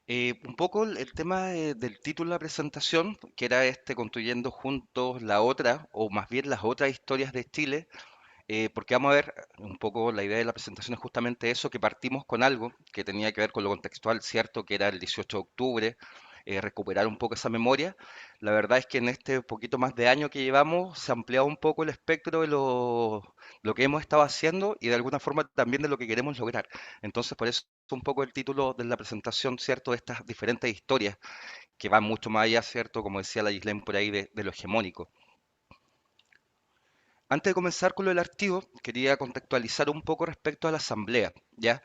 Un poco el tema del título de la presentación, que era construyendo juntos la otra, o más bien las otras historias de Chile, porque vamos a ver un poco la idea de la presentación es justamente eso, que partimos con algo que tenía que ver con lo contextual, ¿cierto? Que era el 18 de octubre, recuperar un poco esa memoria. La verdad es que en este poquito más de año que llevamos se ha ampliado un poco el espectro de lo que hemos estado haciendo y de alguna forma también de lo que queremos lograr. Entonces, por eso un poco el título de la presentación, ¿cierto? De estas diferentes historias que van mucho más allá, ¿cierto? Como decía la Gislaine por ahí, de lo hegemónico. Antes de comenzar con lo del archivo, quería contextualizar un poco respecto a la asamblea, ¿ya?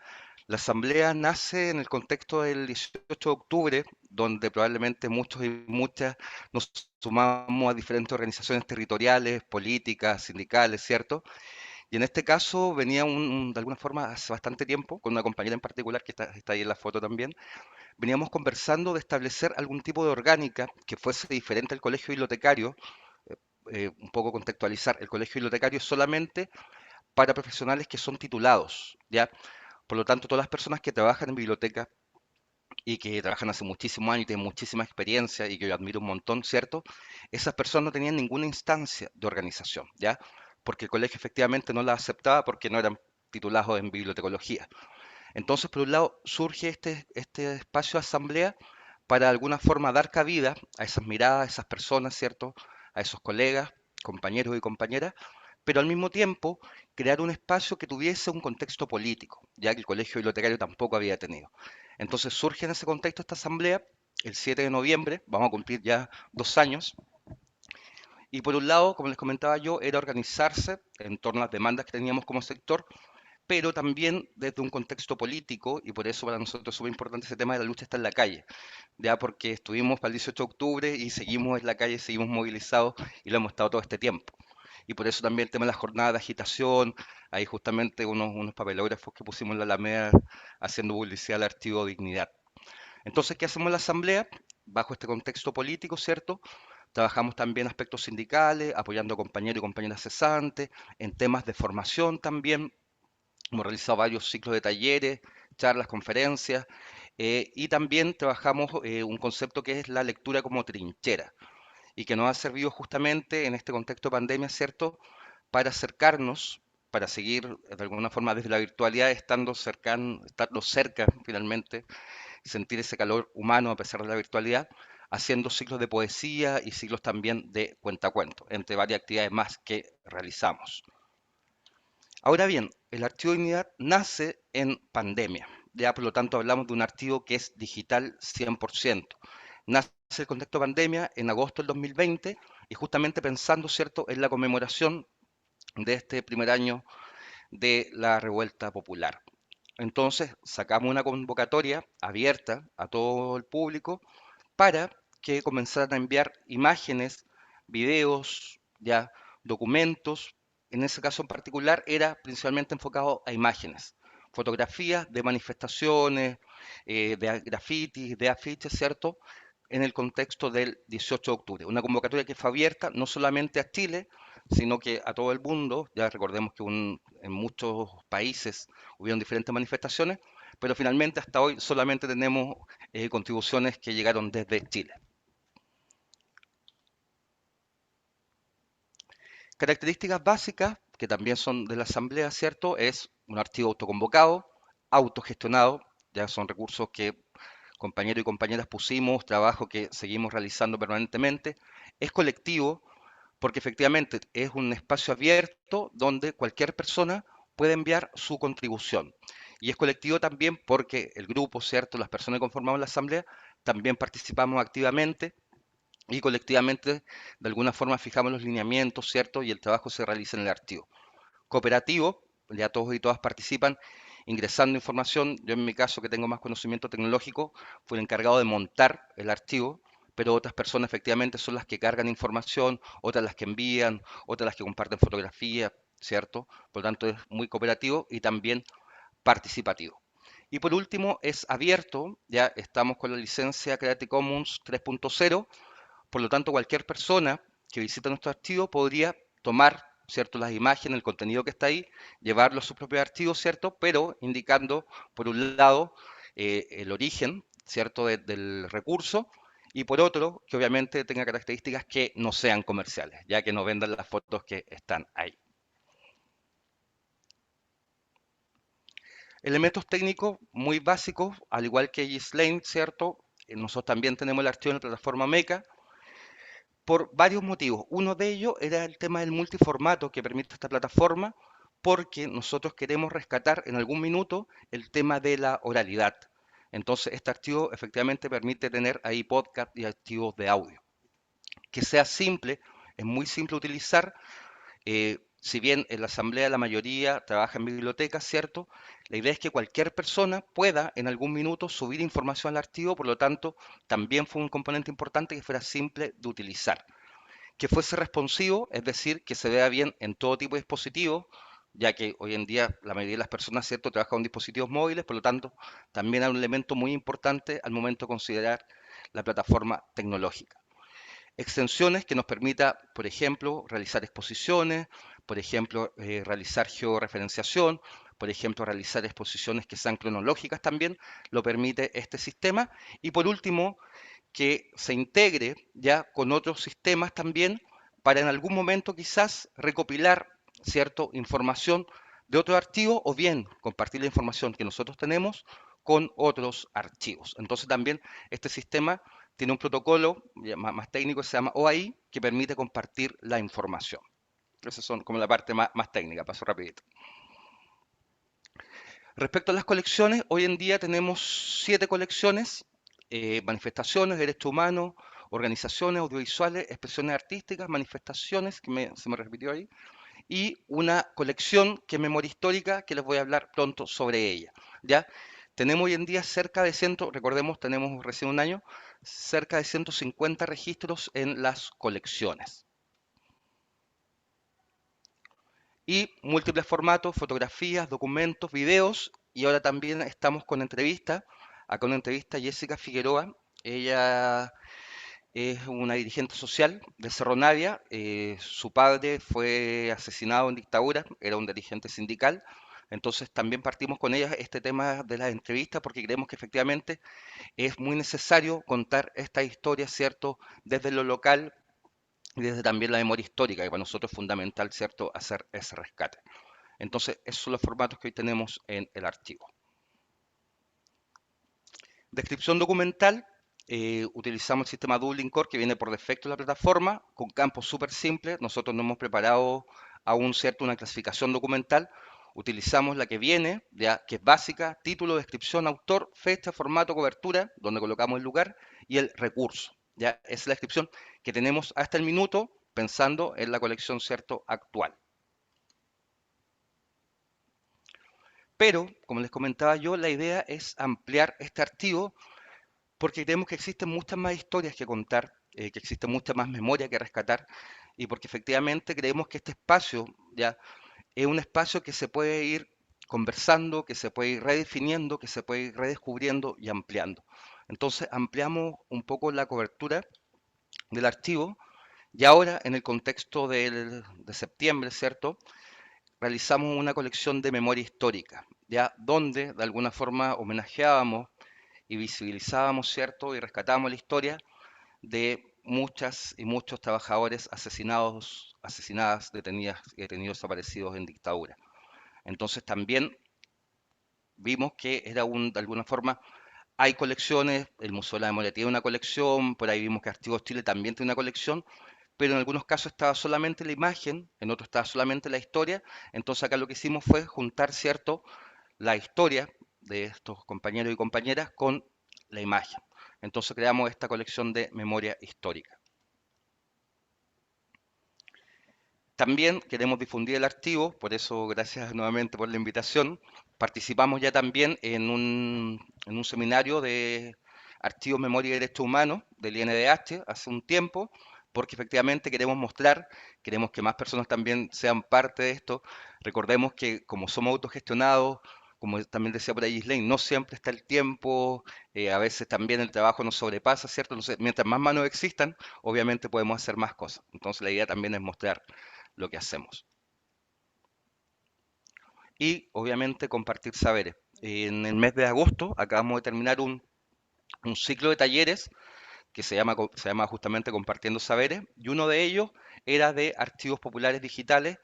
La asamblea nace en el contexto del 18 de octubre, donde probablemente muchos y muchas nos sumamos a diferentes organizaciones territoriales, políticas, sindicales, ¿cierto? Y en este caso venía de alguna forma hace bastante tiempo, con una compañera en particular que está ahí en la foto también, veníamos conversando de establecer algún tipo de orgánica que fuese diferente al colegio bibliotecario, un poco contextualizar, el colegio bibliotecario es solamente para profesionales que son titulados, ¿ya? Por lo tanto, todas las personas que trabajan en biblioteca y que trabajan hace muchísimos años y tienen muchísima experiencia y que yo admiro un montón, ¿cierto? Esas personas no tenían ninguna instancia de organización, ¿ya? Porque el colegio efectivamente no las aceptaba porque no eran titulados en bibliotecología. Entonces, por un lado, surge este espacio de asamblea para de alguna forma dar cabida a esas miradas, a esas personas, ¿cierto? A esos colegas, compañeros y compañeras, pero al mismo tiempo crear un espacio que tuviese un contexto político, ya que el colegio bibliotecario tampoco había tenido. Entonces surge en ese contexto esta asamblea el 7 de noviembre, vamos a cumplir ya 2 años, y por un lado, como les comentaba yo, era organizarse en torno a las demandas que teníamos como sector, pero también desde un contexto político, y por eso para nosotros es súper importante ese tema de la lucha está en la calle, ya porque estuvimos para el 18 de octubre y seguimos en la calle, seguimos movilizados y lo hemos estado todo este tiempo. Y por eso también el tema de la jornada de agitación, hay justamente unos papelógrafos que pusimos en la Alameda haciendo publicidad al archivo Dignidad. Entonces, ¿qué hacemos en la Asamblea? Bajo este contexto político, ¿cierto? Trabajamos también aspectos sindicales, apoyando a compañeros y compañeras cesantes, en temas de formación también. Hemos realizado varios ciclos de talleres, charlas, conferencias, y también trabajamos un concepto que es la lectura como trinchera y que nos ha servido justamente en este contexto de pandemia, ¿cierto? Para acercarnos, para seguir de alguna forma desde la virtualidad, estando cerca finalmente, sentir ese calor humano a pesar de la virtualidad, haciendo ciclos de poesía y ciclos también de cuentacuentos, entre varias actividades más que realizamos. Ahora bien, el archivo de dignidad nace en pandemia, ya por lo tanto hablamos de un archivo que es digital 100%. Nace el contexto de pandemia en agosto del 2020 y justamente pensando, ¿cierto?, en la conmemoración de este primer año de la revuelta popular. Entonces sacamos una convocatoria abierta a todo el público para que comenzaran a enviar imágenes, videos, ya documentos. En ese caso en particular era principalmente enfocado a imágenes, fotografías de manifestaciones, de grafitis, de afiches, ¿cierto? En el contexto del 18 de octubre. Una convocatoria que fue abierta no solamente a Chile, sino que a todo el mundo. Ya recordemos que en muchos países hubieron diferentes manifestaciones, pero finalmente hasta hoy solamente tenemos contribuciones que llegaron desde Chile. Características básicas, que también son de la Asamblea, ¿cierto? Es un archivo autoconvocado, autogestionado, ya son recursos que compañeros y compañeras pusimos, trabajo que seguimos realizando permanentemente. Es colectivo, porque efectivamente es un espacio abierto donde cualquier persona puede enviar su contribución. Y es colectivo también porque el grupo, ¿cierto? Las personas que conformamos la Asamblea, también participamos activamente y colectivamente de alguna forma fijamos los lineamientos, ¿cierto? Y el trabajo se realiza en el archivo. Cooperativo, ya todos y todas participan ingresando información. Yo en mi caso, que tengo más conocimiento tecnológico, fui el encargado de montar el archivo, pero otras personas efectivamente son las que cargan información, otras las que envían, otras las que comparten fotografías, ¿cierto? Por lo tanto es muy cooperativo y también participativo. Y por último es abierto, ya estamos con la licencia Creative Commons 3.0, por lo tanto cualquier persona que visite nuestro archivo podría tomar, ¿cierto?, las imágenes, el contenido que está ahí, llevarlo a su propio archivo, ¿cierto?, pero indicando, por un lado, el origen, ¿cierto?, del recurso, y por otro, que obviamente tenga características que no sean comerciales, ya que no vendan las fotos que están ahí. Elementos técnicos muy básicos, al igual que Ghislaine, ¿cierto? Nosotros también tenemos el archivo en la plataforma Meca, por varios motivos. Uno de ellos era el tema del multiformato que permite esta plataforma, porque nosotros queremos rescatar en algún minuto el tema de la oralidad. Entonces, este archivo efectivamente permite tener ahí podcast y archivos de audio. Que sea simple, es muy simple utilizar. Si bien en la asamblea la mayoría trabaja en bibliotecas, ¿cierto? La idea es que cualquier persona pueda en algún minuto subir información al archivo, por lo tanto, también fue un componente importante que fuera simple de utilizar. Que fuese responsivo, es decir, que se vea bien en todo tipo de dispositivos, ya que hoy en día la mayoría de las personas, ¿cierto?, trabajan con dispositivos móviles, por lo tanto, también hay un elemento muy importante al momento de considerar la plataforma tecnológica. Extensiones que nos permita, por ejemplo, realizar exposiciones, por ejemplo, realizar georreferenciación, por ejemplo, realizar exposiciones que sean cronológicas también, lo permite este sistema. Y por último, que se integre ya con otros sistemas también para en algún momento quizás recopilar, ¿cierto?, información de otro archivo o bien compartir la información que nosotros tenemos con otros archivos. Entonces también este sistema tiene un protocolo más técnico que se llama OAI que permite compartir la información. Esas son como la parte más técnica, paso rapidito. Respecto a las colecciones, hoy en día tenemos 7 colecciones, manifestaciones, derechos humanos, organizaciones audiovisuales, expresiones artísticas, manifestaciones, se me repitió ahí, y una colección que es memoria histórica, que les voy a hablar pronto sobre ella. ¿Ya? Tenemos hoy en día cerca de recordemos, tenemos recién un año, cerca de 150 registros en las colecciones. Y múltiples formatos, fotografías, documentos, videos, y ahora también estamos con entrevistas. Acá una entrevista a Jessica Figueroa. Ella es una dirigente social de Cerro Navia. Su padre fue asesinado en dictadura, era un dirigente sindical. Entonces también partimos con ella este tema de las entrevistas porque creemos que efectivamente es muy necesario contar esta historia, ¿cierto? Desde lo local y desde también la memoria histórica, que para nosotros es fundamental, ¿cierto?, hacer ese rescate. Entonces, esos son los formatos que hoy tenemos en el archivo. Descripción documental. Utilizamos el sistema Dublin Core que viene por defecto de la plataforma, con campos súper simples. Nosotros no hemos preparado aún, ¿cierto?, una clasificación documental. Utilizamos la que viene, ya, que es básica: título, descripción, autor, fecha, formato, cobertura, donde colocamos el lugar, y el recurso. Ya, esa es la descripción que tenemos hasta el minuto, pensando en la colección, ¿cierto?, actual. Pero, como les comentaba yo, la idea es ampliar este archivo porque creemos que existen muchas más historias que contar, que existe mucha más memoria que rescatar, y porque efectivamente creemos que este espacio ya es un espacio que se puede ir conversando, que se puede ir redefiniendo, que se puede ir redescubriendo y ampliando. Entonces ampliamos un poco la cobertura del archivo y ahora en el contexto de septiembre, ¿cierto? Realizamos una colección de memoria histórica, ya donde de alguna forma homenajeábamos y visibilizábamos, ¿cierto? Y rescatábamos la historia de muchas y muchos trabajadores asesinados, asesinadas, detenidas y detenidos desaparecidos en dictadura. Entonces también vimos que era de alguna forma, hay colecciones, el Museo de la Memoria tiene una colección, por ahí vimos que Archivos Chile también tiene una colección, pero en algunos casos estaba solamente la imagen, en otros estaba solamente la historia. Entonces acá lo que hicimos fue juntar, ¿cierto?, la historia de estos compañeros y compañeras con la imagen. Entonces creamos esta colección de memoria histórica. También queremos difundir el archivo, por eso gracias nuevamente por la invitación. Participamos ya también en un seminario de archivos, memoria y derechos humanos del INDH hace un tiempo, porque efectivamente queremos mostrar, queremos que más personas también sean parte de esto. Recordemos que como somos autogestionados, como también decía por ahí Gislaine, no siempre está el tiempo, a veces también el trabajo nos sobrepasa, ¿cierto? Entonces, mientras más manos existan, obviamente podemos hacer más cosas. Entonces la idea también es mostrar lo que hacemos. Y obviamente compartir saberes. En el mes de agosto acabamos de terminar un ciclo de talleres que se llama justamente Compartiendo Saberes, y uno de ellos era de archivos populares digitales,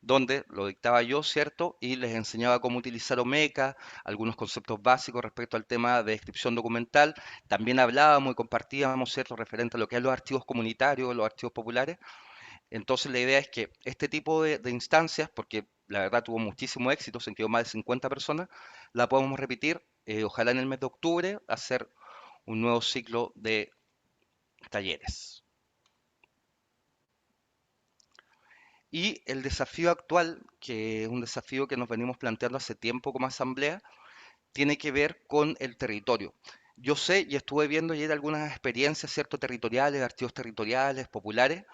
donde lo dictaba yo, ¿cierto? Y les enseñaba cómo utilizar Omeka, algunos conceptos básicos respecto al tema de descripción documental. También hablábamos y compartíamos, ¿cierto?, referente a lo que es los archivos comunitarios, los archivos populares. Entonces la idea es que este tipo de instancias, porque la verdad tuvo muchísimo éxito, se quedó más de 50 personas, la podemos repetir, ojalá en el mes de octubre, hacer un nuevo ciclo de talleres. Y el desafío actual, que es un desafío que nos venimos planteando hace tiempo como asamblea, tiene que ver con el territorio. Yo sé y estuve viendo ayer algunas experiencias, ¿cierto?, territoriales, archivos territoriales, populares.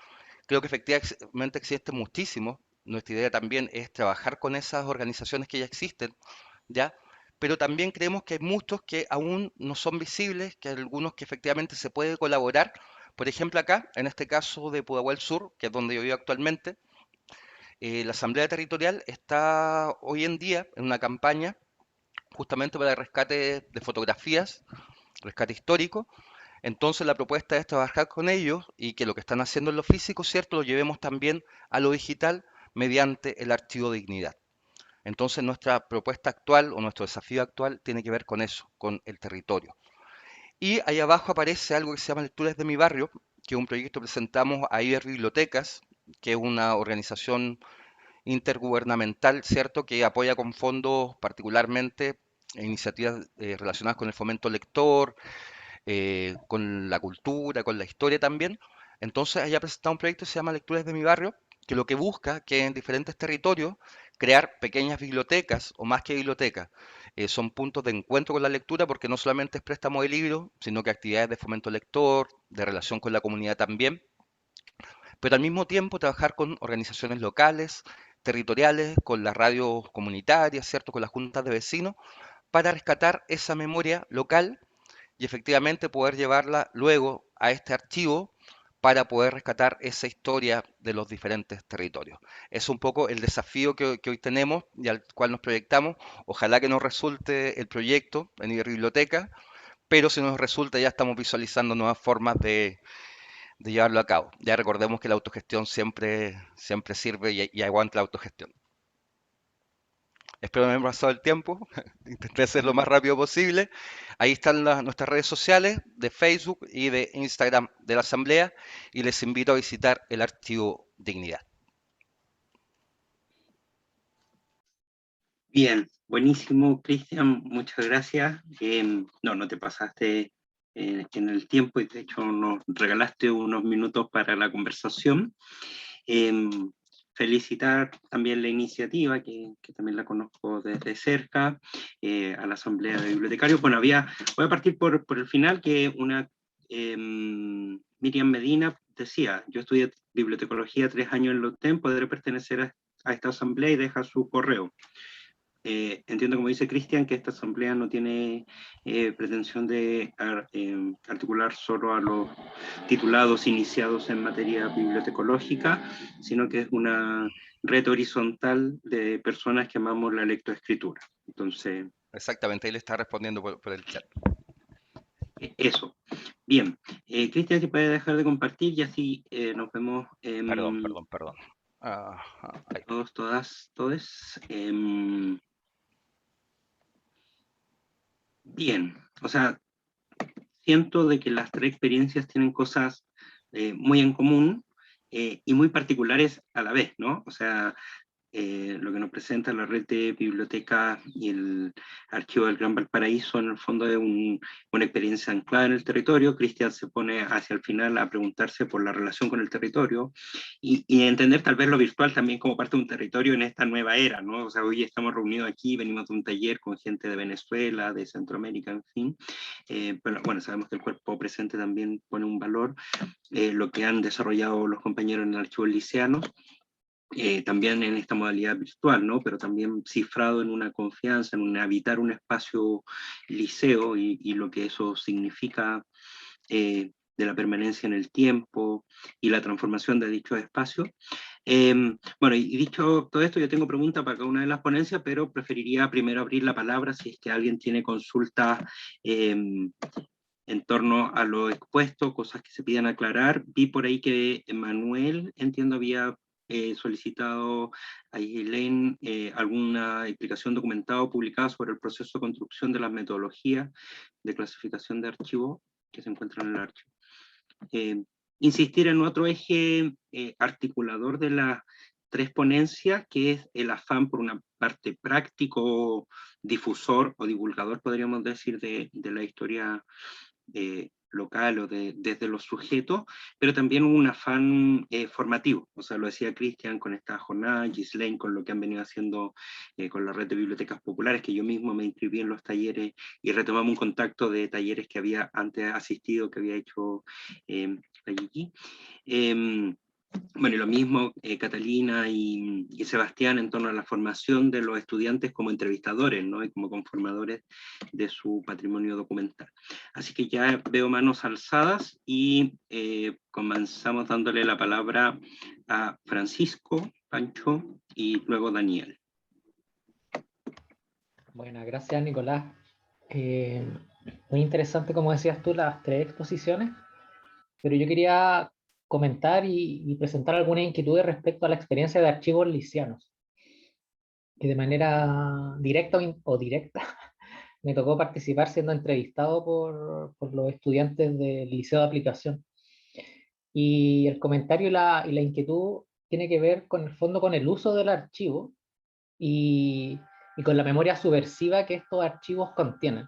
Creo que efectivamente existen muchísimos. Nuestra idea también es trabajar con esas organizaciones que ya existen, ¿ya? Pero también creemos que hay muchos que aún no son visibles, que hay algunos que efectivamente se puede colaborar. Por ejemplo, acá, en este caso de Pudahuel Sur, que es donde yo vivo actualmente, la Asamblea Territorial está hoy en día en una campaña justamente para el rescate de fotografías, rescate histórico. Entonces la propuesta es trabajar con ellos y que lo que están haciendo en lo físico, ¿cierto?, lo llevemos también a lo digital mediante el archivo Dignidad. Entonces nuestra propuesta actual o nuestro desafío actual tiene que ver con eso, con el territorio. Y ahí abajo aparece algo que se llama Lecturas de mi Barrio, que es un proyecto que presentamos a Iber Bibliotecas, que es una organización intergubernamental, ¿cierto?, que apoya con fondos particularmente iniciativas relacionadas con el fomento lector, con la cultura, con la historia también. Entonces, ella ha presentado un proyecto que se llama Lecturas de mi Barrio, que lo que busca que en diferentes territorios crear pequeñas bibliotecas, o más que bibliotecas, son puntos de encuentro con la lectura, porque no solamente es préstamo de libros, sino que actividades de fomento lector, de relación con la comunidad también, pero al mismo tiempo trabajar con organizaciones locales, territoriales, con las radios comunitarias, ¿cierto?, con las juntas de vecinos, para rescatar esa memoria local y efectivamente poder llevarla luego a este archivo para poder rescatar esa historia de los diferentes territorios. Es un poco el desafío que hoy tenemos y al cual nos proyectamos. Ojalá que nos resulte el proyecto en biblioteca, pero si nos resulta ya estamos visualizando nuevas formas de llevarlo a cabo. Ya recordemos que la autogestión siempre sirve y aguanta la autogestión. Espero no haberme pasado el tiempo, intenté hacer lo más rápido posible. Ahí están nuestras redes sociales de Facebook y de Instagram de la Asamblea y les invito a visitar el archivo Dignidad. Bien, buenísimo, Cristian, muchas gracias. No te pasaste en el tiempo y de hecho nos regalaste unos minutos para la conversación. Felicitar también la iniciativa, que también la conozco desde cerca, a la Asamblea de Bibliotecarios. Bueno, voy a partir por el final, que Miriam Medina decía, yo estudié bibliotecología 3 años en la UTEM, podré pertenecer a esta asamblea, y deja su correo. Entiendo, como dice Cristian, que esta asamblea no tiene pretensión de articular solo a los titulados iniciados en materia bibliotecológica, sino que es una red horizontal de personas que amamos la lectoescritura. Entonces... Exactamente, ahí le está respondiendo por el chat. Eso. Bien. Cristian, ¿se puede dejar de compartir? Y así nos vemos... Perdón. Todos, todas, todes. Bien, o sea, siento de que las 3 experiencias tienen cosas muy en común y muy particulares a la vez, ¿no? O sea, lo que nos presenta la red de bibliotecas y el archivo del Gran Valparaíso, en el fondo es una experiencia anclada en el territorio. Cristian se pone hacia el final a preguntarse por la relación con el territorio y entender tal vez lo virtual también como parte de un territorio en esta nueva era, ¿no? O sea, hoy estamos reunidos aquí, venimos de un taller con gente de Venezuela, de Centroamérica, en fin, pero bueno, sabemos que el cuerpo presente también pone un valor, lo que han desarrollado los compañeros en el archivo liceano, también en esta modalidad virtual, ¿no? Pero también cifrado en una confianza, en habitar un espacio liceo y lo que eso significa de la permanencia en el tiempo y la transformación de dichos espacios. Bueno, y dicho todo esto, yo tengo preguntas para cada una de las ponencias, pero preferiría primero abrir la palabra si es que alguien tiene consultas en torno a lo expuesto, cosas que se pidan aclarar. Vi por ahí que Manuel, entiendo, había solicitado a Elaine alguna explicación documentada o publicada sobre el proceso de construcción de las metodologías de clasificación de archivos que se encuentran en el archivo. Insistir en otro eje articulador de las 3 ponencias, que es el afán por una parte práctico, difusor o divulgador, podríamos decir, de la historia local o desde los sujetos, pero también un afán formativo. O sea, lo decía Cristian con esta jornada, Ghislaine con lo que han venido haciendo con la red de bibliotecas populares, que yo mismo me inscribí en los talleres y retomamos un contacto de talleres que había antes asistido, que había hecho allí. Bueno, y lo mismo Catalina y Sebastián en torno a la formación de los estudiantes como entrevistadores, ¿no? Y como conformadores de su patrimonio documental. Así que ya veo manos alzadas y comenzamos dándole la palabra a Francisco, Pancho y luego Daniel. Bueno, gracias Nicolás. Muy interesante, como decías tú, las 3 exposiciones, pero yo quería comentar y presentar algunas inquietudes respecto a la experiencia de archivos liceanos, que de manera directa o directa me tocó participar siendo entrevistado por los estudiantes del Liceo de Aplicación. Y el comentario y la inquietud tiene que ver con el fondo con el uso del archivo y con la memoria subversiva que estos archivos contienen.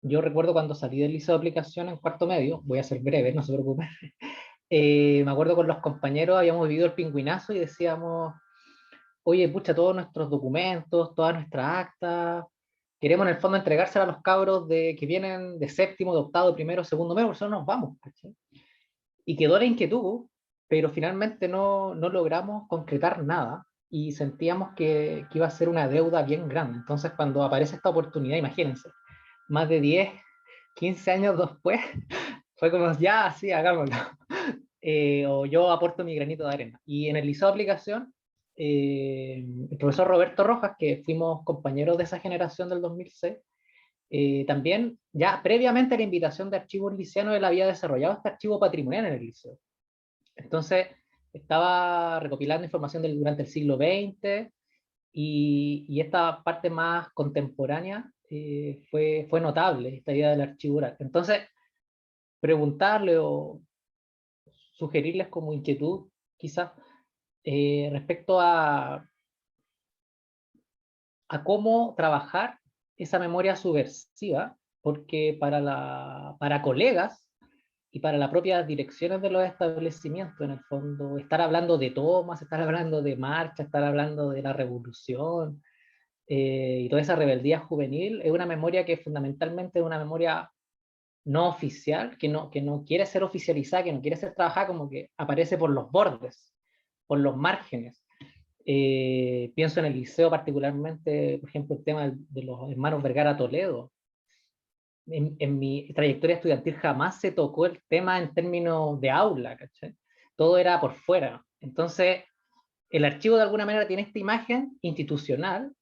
Yo recuerdo cuando salí del Liceo de Aplicación en 4º medio, voy a ser breve, no se preocupen, me acuerdo con los compañeros, habíamos vivido el pingüinazo y decíamos, oye, pucha, todos nuestros documentos, todas nuestras actas, queremos en el fondo entregársela a los cabros que vienen de 7º, de 8º, de 1º, 2º medio, por eso nos vamos. ¿Sí? Y quedó la inquietud, pero finalmente no logramos concretar nada y sentíamos que iba a ser una deuda bien grande. Entonces cuando aparece esta oportunidad, imagínense, más de 10, 15 años después, Fue como, ya, sí, hagámoslo. O yo aporto mi granito de arena. Y en el liceo de aplicación, el profesor Roberto Rojas, que fuimos compañeros de esa generación del 2006, también, ya previamente a la invitación de Archivos Liceanos, él había desarrollado este archivo patrimonial en el liceo. Entonces, estaba recopilando información durante el siglo XX, y esta parte más contemporánea fue notable, esta idea del archivo oral. Entonces, preguntarle o sugerirles como inquietud, quizás, respecto a cómo trabajar esa memoria subversiva, porque para colegas y para las propias direcciones de los establecimientos, en el fondo, estar hablando de tomas, estar hablando de marcha, estar hablando de la revolución, y toda esa rebeldía juvenil, es una memoria que fundamentalmente es una memoria no oficial, que no quiere ser oficializada, que no quiere ser trabajada, como que aparece por los bordes, por los márgenes. Pienso en el liceo particularmente, por ejemplo, el tema de los hermanos Vergara Toledo. En mi trayectoria estudiantil jamás se tocó el tema en términos de aula, ¿cachai? Todo era por fuera. Entonces, el archivo de alguna manera tiene esta imagen institucional.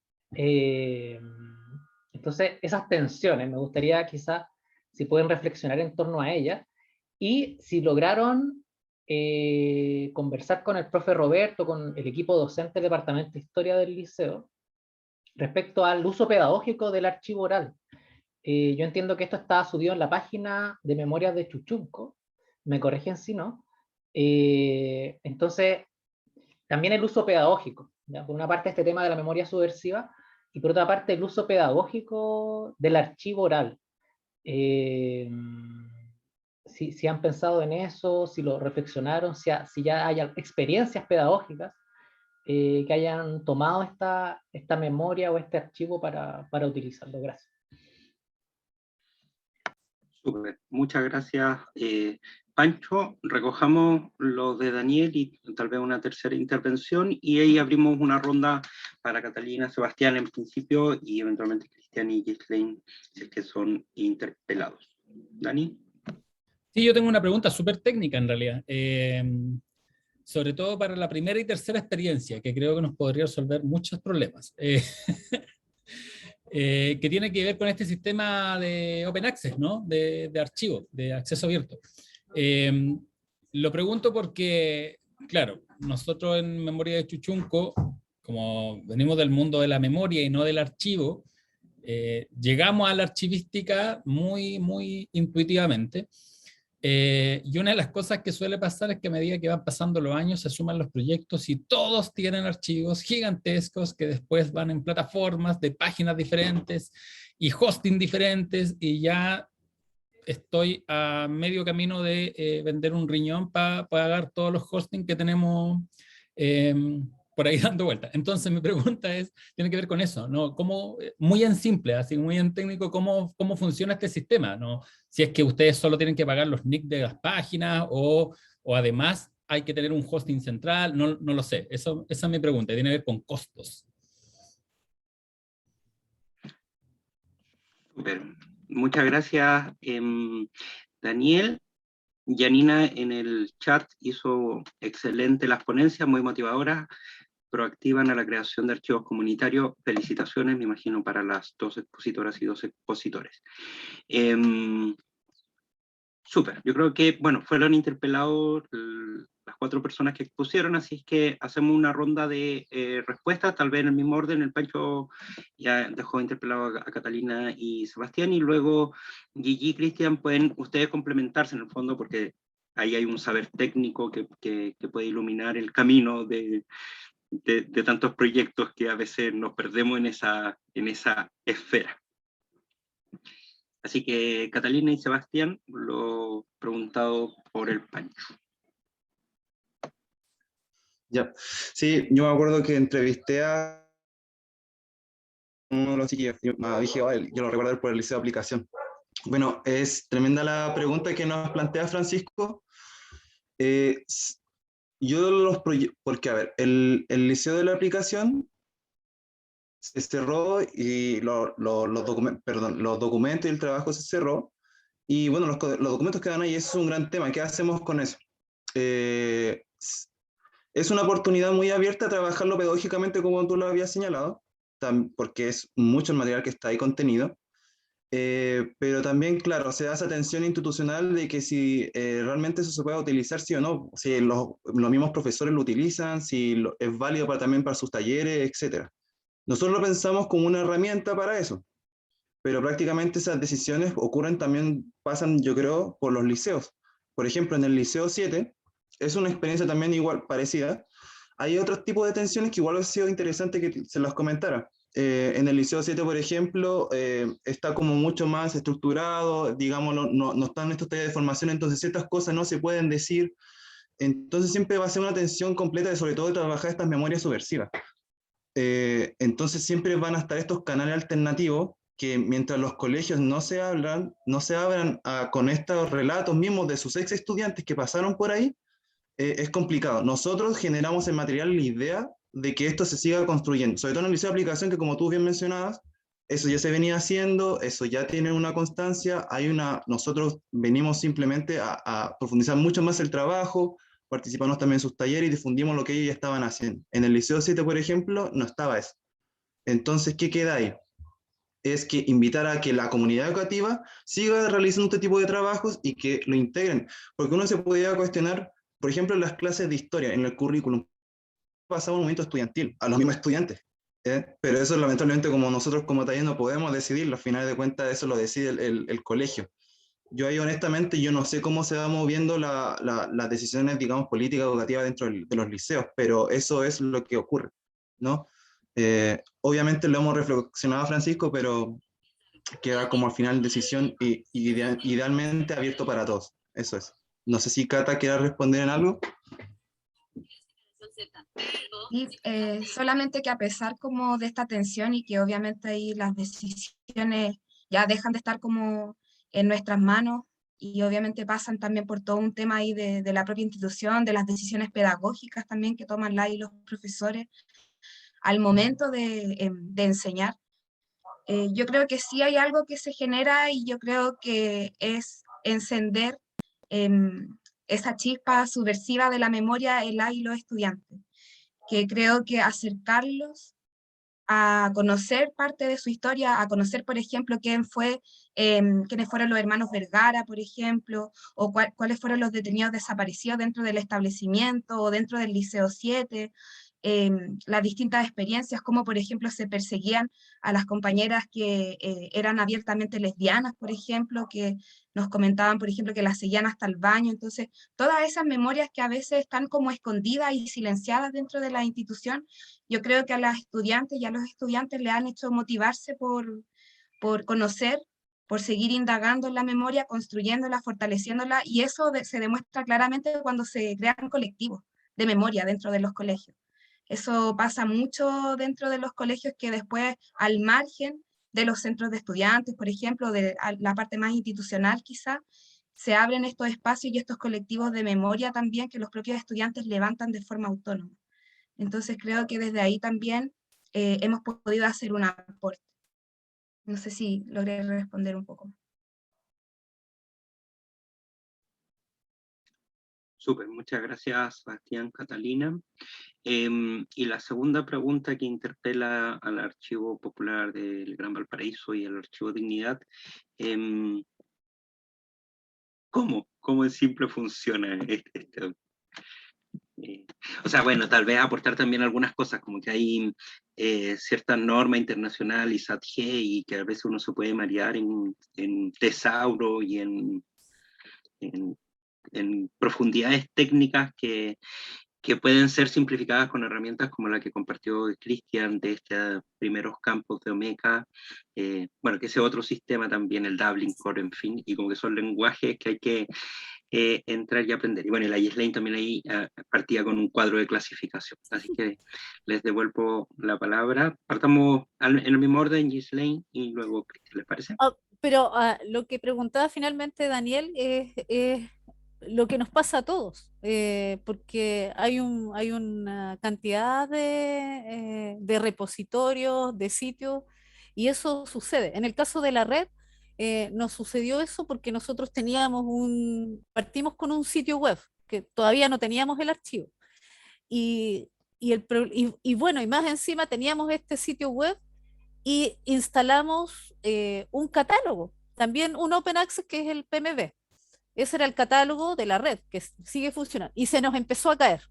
Entonces, esas tensiones, me gustaría quizás si pueden reflexionar en torno a ellas, y si lograron conversar con el profe Roberto, con el equipo docente del Departamento de Historia del Liceo, respecto al uso pedagógico del archivo oral. Yo entiendo que esto está subido en la página de Memorias de Chuchunco, me corrigen si no. Entonces, también el uso pedagógico, ¿ya? Por una parte este tema de la memoria subversiva, y por otra parte el uso pedagógico del archivo oral. Si han pensado en eso, si lo reflexionaron, si ya hay experiencias pedagógicas que hayan tomado esta memoria o este archivo para utilizarlo. Gracias. Súper, muchas gracias, Pancho. Recojamos lo de Daniel y tal vez una tercera intervención, y ahí abrimos una ronda para Catalina, Sebastián en principio, y eventualmente Cristian y Ghislaine, si es que son interpelados. Dani. Sí, yo tengo una pregunta súper técnica en realidad, sobre todo para la primera y tercera experiencia, que creo que nos podría resolver muchos problemas. Que tiene que ver con este sistema de Open Access, ¿no? De archivos, de acceso abierto. Lo pregunto porque, claro, nosotros en Memoria de Chuchunco, como venimos del mundo de la memoria y no del archivo, llegamos a la archivística muy intuitivamente. Y una de las cosas que suele pasar es que a medida que van pasando los años se suman los proyectos y todos tienen archivos gigantescos que después van en plataformas de páginas diferentes y hosting diferentes, y ya estoy a medio camino de vender un riñón para pagar todos los hosting que tenemos por ahí dando vueltas. Entonces mi pregunta tiene que ver con eso, ¿no? ¿Cómo, muy en simple, así muy en técnico, cómo funciona este sistema, ¿no? Si es que ustedes solo tienen que pagar los NIC de las páginas o además hay que tener un hosting central, no lo sé. Esa es mi pregunta, tiene que ver con costos. Super. Muchas gracias, Daniel. Janina en el chat hizo excelente las ponencias, muy motivadoras, proactivan a la creación de archivos comunitarios. Felicitaciones, me imagino, para las dos expositoras y dos expositores. Súper, yo creo que, bueno, fueron interpelados las 4 personas que expusieron, así es que hacemos una ronda de respuestas, tal vez en el mismo orden. El Pancho ya dejó interpelado a Catalina y Sebastián, y luego Gigi y Cristian pueden ustedes complementarse en el fondo, porque ahí hay un saber técnico que puede iluminar el camino de tantos proyectos que a veces nos perdemos en esa esfera. Así que Catalina y Sebastián, lo preguntado por el Pancho. Ya, sí, yo me acuerdo que entrevisté a uno de los chiquillos, dije, "Ay, yo lo recuerdo por el liceo de aplicación". Bueno, es tremenda la pregunta que nos plantea Francisco. Porque a ver, el liceo de la aplicación se cerró y los documentos y el trabajo se cerró, Y bueno, los documentos quedan ahí, eso es un gran tema. ¿Qué hacemos con eso? Es una oportunidad muy abierta a trabajarlo pedagógicamente como tú lo habías señalado, porque es mucho el material que está ahí contenido. Pero también, claro, se da esa tensión institucional de que si realmente eso se puede utilizar, sí o no, si los mismos profesores lo utilizan, si es válido también para sus talleres, etc. Nosotros lo pensamos como una herramienta para eso, pero prácticamente esas decisiones ocurren también, pasan, yo creo, por los liceos. Por ejemplo, en el Liceo 7, es una experiencia también igual, parecida. Hay otros tipos de tensiones que igual ha sido interesante que se los comentara. En el Liceo 7, por ejemplo, está como mucho más estructurado, digamos, no están estos talleres de formación, entonces ciertas cosas no se pueden decir. Entonces siempre va a ser una tensión completa, de, sobre todo de trabajar estas memorias subversivas. Entonces siempre van a estar estos canales alternativos que mientras los colegios no se abran con estos relatos mismos de sus ex estudiantes que pasaron por ahí, es complicado. Nosotros generamos el material, la idea de que esto se siga construyendo, sobre todo en el liceo de aplicación, que como tú bien mencionabas, eso ya se venía haciendo, eso ya tiene una constancia, nosotros venimos simplemente a profundizar mucho más el trabajo, participamos también en sus talleres y difundimos lo que ellos ya estaban haciendo. En el Liceo 7, por ejemplo, no estaba eso. Entonces, ¿qué queda ahí? Es que invitar a que la comunidad educativa siga realizando este tipo de trabajos y que lo integren. Porque uno se podía cuestionar, por ejemplo, en las clases de historia, en el currículum, pasaba un momento estudiantil, a los mismos estudiantes. Pero eso lamentablemente como nosotros como taller no podemos decidirlo, al final de cuentas eso lo decide el colegio. Yo ahí honestamente yo no sé cómo se van moviendo las decisiones, digamos, políticas educativas dentro de los liceos, pero eso es lo que ocurre, ¿no? Obviamente lo hemos reflexionado a Francisco, pero queda como al final decisión y idealmente abierto para todos. Eso es. No sé si Cata quiera responder en algo. Y solamente que a pesar como de esta tensión y que obviamente ahí las decisiones ya dejan de estar como en nuestras manos y obviamente pasan también por todo un tema ahí de la propia institución, de las decisiones pedagógicas también que toman la y los profesores al momento de enseñar. Yo creo que sí hay algo que se genera y yo creo que es encender esa chispa subversiva de la memoria en la y los estudiantes, que creo que acercarlos a conocer parte de su historia, a conocer, por ejemplo, quiénes fueron los hermanos Vergara, por ejemplo, o cuáles fueron los detenidos desaparecidos dentro del establecimiento o dentro del Liceo 7, las distintas experiencias, como por ejemplo se perseguían a las compañeras que eran abiertamente lesbianas, por ejemplo, que nos comentaban, por ejemplo, que las seguían hasta el baño. Entonces, todas esas memorias que a veces están como escondidas y silenciadas dentro de la institución, yo creo que a las estudiantes y a los estudiantes le han hecho motivarse por conocer, por seguir indagando en la memoria, construyéndola, fortaleciéndola, y eso se demuestra claramente cuando se crean colectivos de memoria dentro de los colegios. Eso pasa mucho dentro de los colegios que después, al margen de los centros de estudiantes, por ejemplo, de la parte más institucional quizá, se abren estos espacios y estos colectivos de memoria también que los propios estudiantes levantan de forma autónoma. Entonces creo que desde ahí también hemos podido hacer un aporte. No sé si logré responder un poco. Súper, muchas gracias, Sebastián, Catalina. Y la segunda pregunta que interpela al Archivo Popular del Gran Valparaíso y al Archivo Dignidad, ¿cómo en simple funciona esto? O sea, bueno, tal vez aportar también algunas cosas, como que hay cierta norma internacional y SATG, y que a veces uno se puede marear en tesauro y en profundidades técnicas que pueden ser simplificadas con herramientas como la que compartió Cristian de estos primeros campos de Omeka, bueno, que ese otro sistema también, el Dublin Core, en fin, y como que son lenguajes que hay que entrar y aprender. Y bueno, la Ghislaine también ahí partía con un cuadro de clasificación, así que les devuelvo la palabra. Partamos en el mismo orden, Ghislaine, y luego Cristian, ¿les parece? Pero lo que preguntaba finalmente Daniel es lo que nos pasa a todos, porque hay una cantidad de repositorios, de sitios, y eso sucede. En el caso de la red, nos sucedió eso porque nosotros partimos con un sitio web, que todavía no teníamos el archivo. Y bueno, y más encima teníamos este sitio web y instalamos un catálogo, también un Open Access que es el PMB. Ese era el catálogo de la red que sigue funcionando y se nos empezó a caer.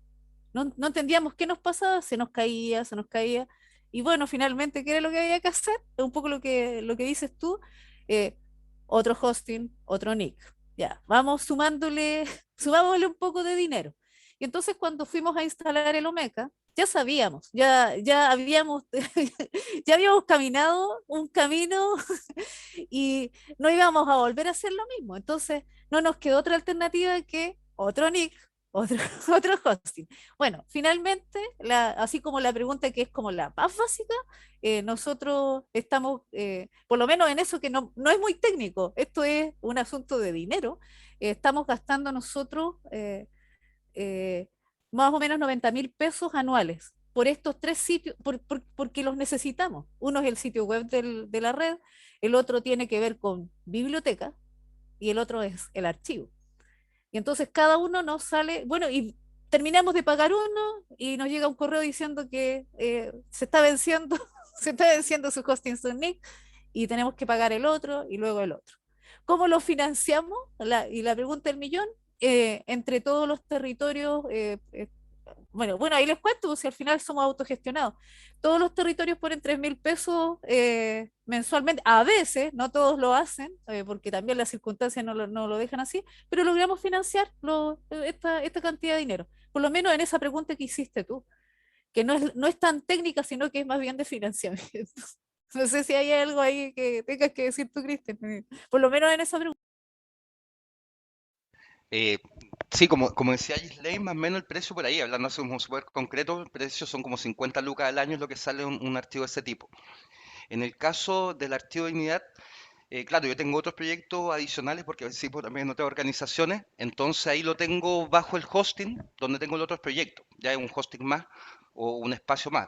No entendíamos qué nos pasaba, se nos caía, se nos caía. Y bueno, finalmente, ¿qué era lo que había que hacer? Es un poco lo que dices tú. eh, Otro hosting, otro nick. Ya, vamos sumámosle un poco de dinero. Y entonces cuando fuimos a instalar el Omeka, ya sabíamos, ya habíamos, ya habíamos caminado un camino y no íbamos a volver a hacer lo mismo. Entonces no nos quedó otra alternativa que otro nick, otro, otro hosting. Bueno, finalmente, así como la pregunta que es como la más básica, nosotros estamos, por lo menos en eso que no es muy técnico, esto es un asunto de dinero, estamos gastando nosotros más o menos 90.000 pesos anuales por estos 3 sitios, porque los necesitamos. Uno es el sitio web de la red, el otro tiene que ver con biblioteca y el otro es el archivo. Y entonces cada uno nos sale, bueno, y terminamos de pagar uno y nos llega un correo diciendo que se está venciendo, se está venciendo su hosting Sonic y tenemos que pagar el otro y luego el otro. ¿Cómo lo financiamos? Y la pregunta del millón, entre todos los territorios, bueno, ahí les cuento, si al final somos autogestionados. Todos los territorios ponen 3.000 pesos mensualmente. A veces, no todos lo hacen, porque también las circunstancias no lo dejan así, pero logramos financiar esta cantidad de dinero. Por lo menos en esa pregunta que hiciste tú, que no es tan técnica, sino que es más bien de financiamiento. No sé si hay algo ahí que tengas que decir tú, Cristian. Por lo menos en esa pregunta. Sí, como decía Gislaine, más o menos el precio por ahí, hablando así como súper concreto, el precio son como 50 lucas al año es lo que sale un archivo de ese tipo. En el caso del archivo de dignidad, claro, yo tengo otros proyectos adicionales porque sí, pues, también no tengo organizaciones, entonces ahí lo tengo bajo el hosting, donde tengo los otros proyectos, ya es un hosting más o un espacio más.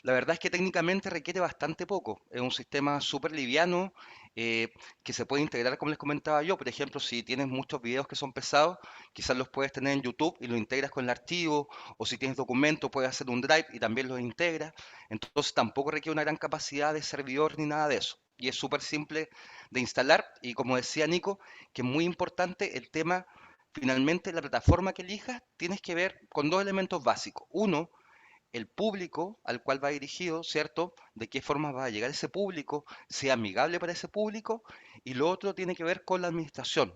La verdad es que técnicamente requiere bastante poco. Es un sistema súper liviano que se puede integrar, como les comentaba yo. Por ejemplo, si tienes muchos videos que son pesados, quizás los puedes tener en YouTube y los integras con el archivo. O si tienes documentos, puedes hacer un drive y también los integras. Entonces tampoco requiere una gran capacidad de servidor ni nada de eso. Y es súper simple de instalar. Y como decía Nico, que es muy importante el tema, finalmente la plataforma que elijas, tienes que ver con dos elementos básicos. Uno, el público al cual va dirigido, ¿cierto? De qué forma va a llegar ese público, sea amigable para ese público, y lo otro tiene que ver con la administración,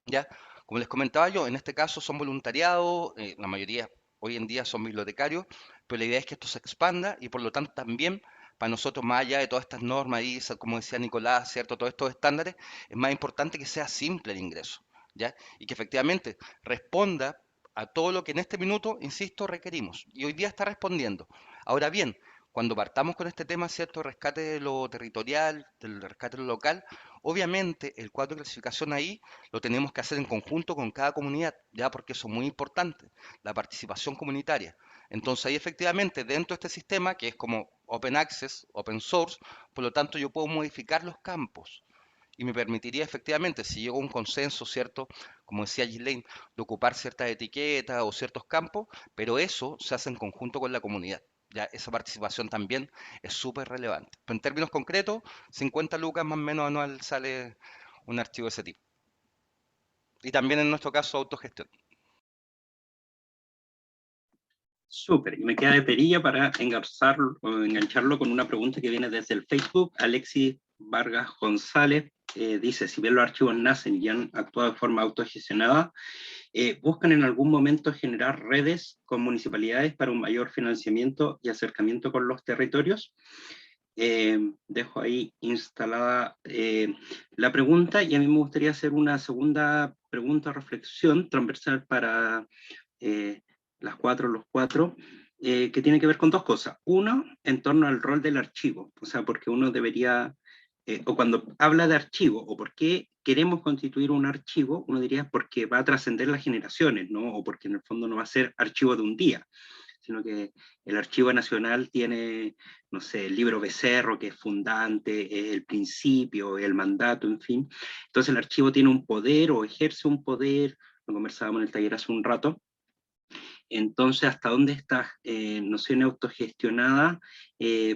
¿ya? Como les comentaba yo, en este caso son voluntariados, la mayoría hoy en día son bibliotecarios, pero la idea es que esto se expanda y por lo tanto también para nosotros, más allá de todas estas normas, y como decía Nicolás, ¿cierto? Todos estos estándares, es más importante que sea simple el ingreso, ¿ya? Y que efectivamente responda a todo lo que en este minuto, insisto, requerimos. Y hoy día está respondiendo. Ahora bien, cuando partamos con este tema, ¿cierto? Rescate de lo territorial, del rescate de lo local, obviamente el cuadro de clasificación ahí lo tenemos que hacer en conjunto con cada comunidad, ya porque eso es muy importante, la participación comunitaria. Entonces ahí efectivamente dentro de este sistema, que es como Open Access, Open Source, por lo tanto yo puedo modificar los campos y me permitiría efectivamente, si llego a un consenso, ¿cierto? Como decía Ghislaine, de ocupar ciertas etiquetas o ciertos campos, pero eso se hace en conjunto con la comunidad. Ya esa participación también es súper relevante. Pero en términos concretos, 50 lucas más o menos anual sale un archivo de ese tipo. Y también en nuestro caso autogestión. Súper, y me queda de perilla para engancharlo con una pregunta que viene desde el Facebook. Alexis Vargas González dice, si bien los archivos nacen y han actuado de forma autogestionada, ¿buscan en algún momento generar redes con municipalidades para un mayor financiamiento y acercamiento con los territorios? Dejo ahí instalada la pregunta y a mí me gustaría hacer una segunda pregunta, reflexión transversal para los cuatro, que tiene que ver con dos cosas. Uno, en torno al rol del archivo, o sea, porque uno debería, o cuando habla de archivo, o por qué queremos constituir un archivo, uno diría porque va a trascender las generaciones, ¿no? O porque en el fondo no va a ser archivo de un día, sino que el Archivo Nacional tiene, no sé, el libro Becerro, que es fundante, el principio, el mandato, en fin. Entonces el archivo tiene un poder o ejerce un poder, lo conversábamos en el taller hace un rato. Entonces, hasta dónde estas nociones autogestionadas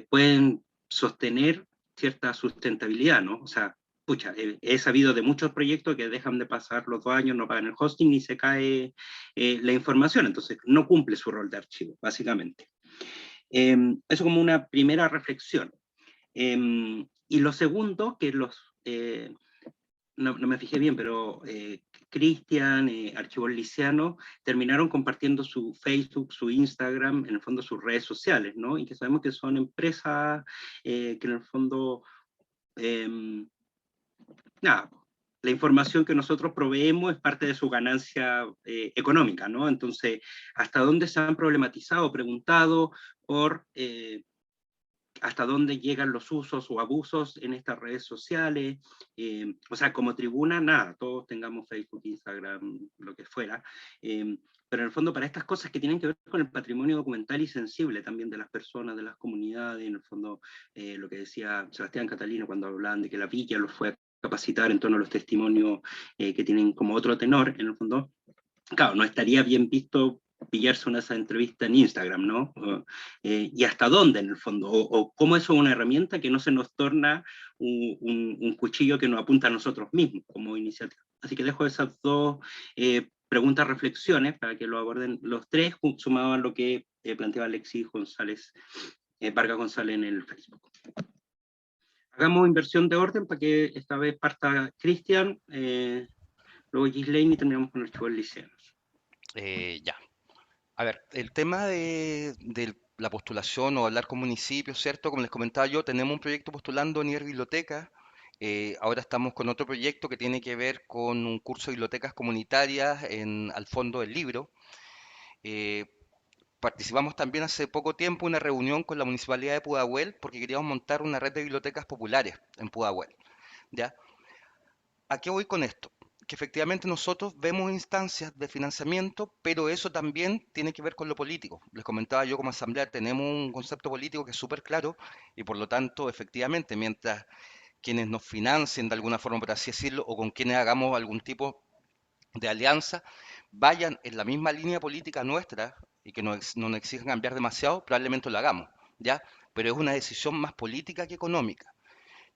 pueden sostener cierta sustentabilidad, ¿no? O sea, pucha, he sabido de muchos proyectos que dejan de pasar los 2 años, no pagan el hosting y se cae la información, entonces no cumple su rol de archivo, básicamente. Eso como una primera reflexión. Y lo segundo, que no me fijé bien, pero Cristian, Archivos Liceanos, terminaron compartiendo su Facebook, su Instagram, en el fondo sus redes sociales, ¿no? Y que sabemos que son empresas que en el fondo, nada, la información que nosotros proveemos es parte de su ganancia económica, ¿no? Entonces, ¿hasta dónde se han problematizado, preguntado por hasta dónde llegan los usos o abusos en estas redes sociales? O sea, como tribuna, nada, todos tengamos Facebook, Instagram, lo que fuera, pero en el fondo para estas cosas que tienen que ver con el patrimonio documental y sensible también de las personas, de las comunidades, en el fondo lo que decía Sebastián Catalino cuando hablaban de que la villa los fue a capacitar en torno a los testimonios que tienen como otro tenor, en el fondo, claro, no estaría bien visto pillarse una esa entrevista en Instagram, ¿no? Y hasta dónde, en el fondo, o cómo eso es una herramienta que no se nos torna un cuchillo que nos apunta a nosotros mismos como iniciativa. Así que dejo esas dos preguntas, reflexiones, para que lo aborden los tres, sumado a lo que planteaba Alexis González, Vargas González en el Facebook. Hagamos inversión de orden para que esta vez parta Cristian, luego Ghislaine y terminamos con Archivos Liceanos. Ya. A ver, el tema de la postulación o hablar con municipios, ¿cierto? Como les comentaba yo, tenemos un proyecto postulando a nivel biblioteca. Ahora estamos con otro proyecto que tiene que ver con un curso de bibliotecas comunitarias al fondo del libro. Participamos también hace poco tiempo en una reunión con la Municipalidad de Pudahuel porque queríamos montar una red de bibliotecas populares en Pudahuel, ¿ya? ¿A qué voy con esto? Que efectivamente nosotros vemos instancias de financiamiento, pero eso también tiene que ver con lo político. Les comentaba yo como asamblea, tenemos un concepto político que es súper claro y por lo tanto, efectivamente, mientras quienes nos financien de alguna forma, por así decirlo, o con quienes hagamos algún tipo de alianza, vayan en la misma línea política nuestra y que no nos exijan cambiar demasiado, probablemente lo hagamos, ¿ya? Pero es una decisión más política que económica.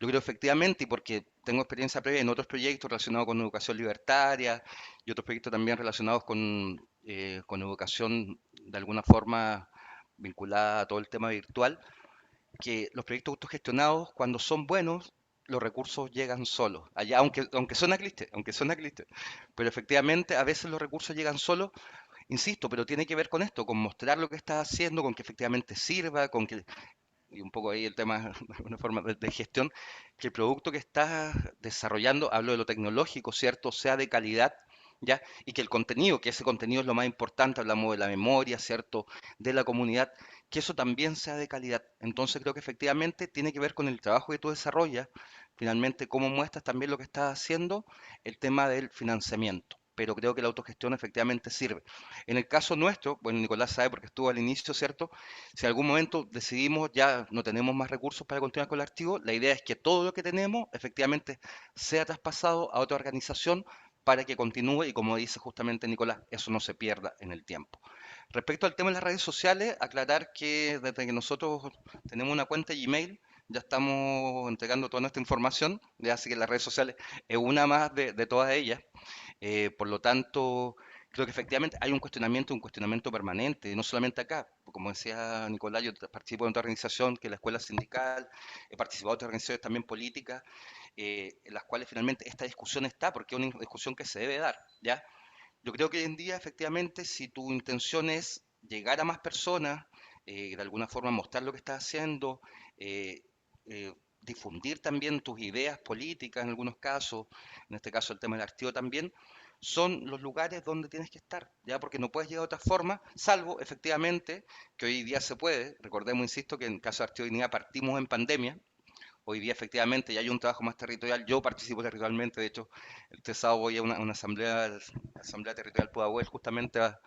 Yo creo efectivamente, y porque tengo experiencia previa en otros proyectos relacionados con educación libertaria y otros proyectos también relacionados con educación de alguna forma vinculada a todo el tema virtual, que los proyectos autogestionados, cuando son buenos, los recursos llegan solos. Allá, aunque suena cliché, pero efectivamente a veces los recursos llegan solos, insisto, pero tiene que ver con esto, con mostrar lo que estás haciendo, con que efectivamente sirva, con que y un poco ahí el tema de alguna forma de gestión, que el producto que estás desarrollando, hablo de lo tecnológico, ¿cierto?, sea de calidad, ¿ya? Y que el contenido, que ese contenido es lo más importante, hablamos de la memoria, ¿cierto?, de la comunidad, que eso también sea de calidad. Entonces creo que efectivamente tiene que ver con el trabajo que tú desarrollas, finalmente cómo muestras también lo que estás haciendo, el tema del financiamiento. Pero creo que la autogestión efectivamente sirve. En el caso nuestro, bueno, Nicolás sabe porque estuvo al inicio, ¿cierto? Si en algún momento decidimos ya no tenemos más recursos para continuar con el archivo, la idea es que todo lo que tenemos efectivamente sea traspasado a otra organización para que continúe y como dice justamente Nicolás, eso no se pierda en el tiempo. Respecto al tema de las redes sociales, aclarar que desde que nosotros tenemos una cuenta de Gmail, ya estamos entregando toda nuestra información, ya así que las redes sociales es una más de todas ellas. Por lo tanto, creo que efectivamente hay un cuestionamiento permanente, no solamente acá. Como decía Nicolás, yo participo en otra organización que es la Escuela Sindical, he participado en otras organizaciones también políticas, en las cuales finalmente esta discusión está, porque es una discusión que se debe dar, ¿ya? Yo creo que hoy en día, efectivamente, si tu intención es llegar a más personas, de alguna forma mostrar lo que estás haciendo, eh, difundir también tus ideas políticas en algunos casos, en este caso el tema del archivo también, son los lugares donde tienes que estar, ¿ya? Porque no puedes llegar de otra forma, salvo efectivamente que hoy día se puede. Recordemos, insisto, que en el caso de Archivo de Dignidad partimos en pandemia. Hoy día efectivamente ya hay un trabajo más territorial. Yo participo territorialmente, de hecho, este sábado voy a una asamblea territorial Pudahuel justamente a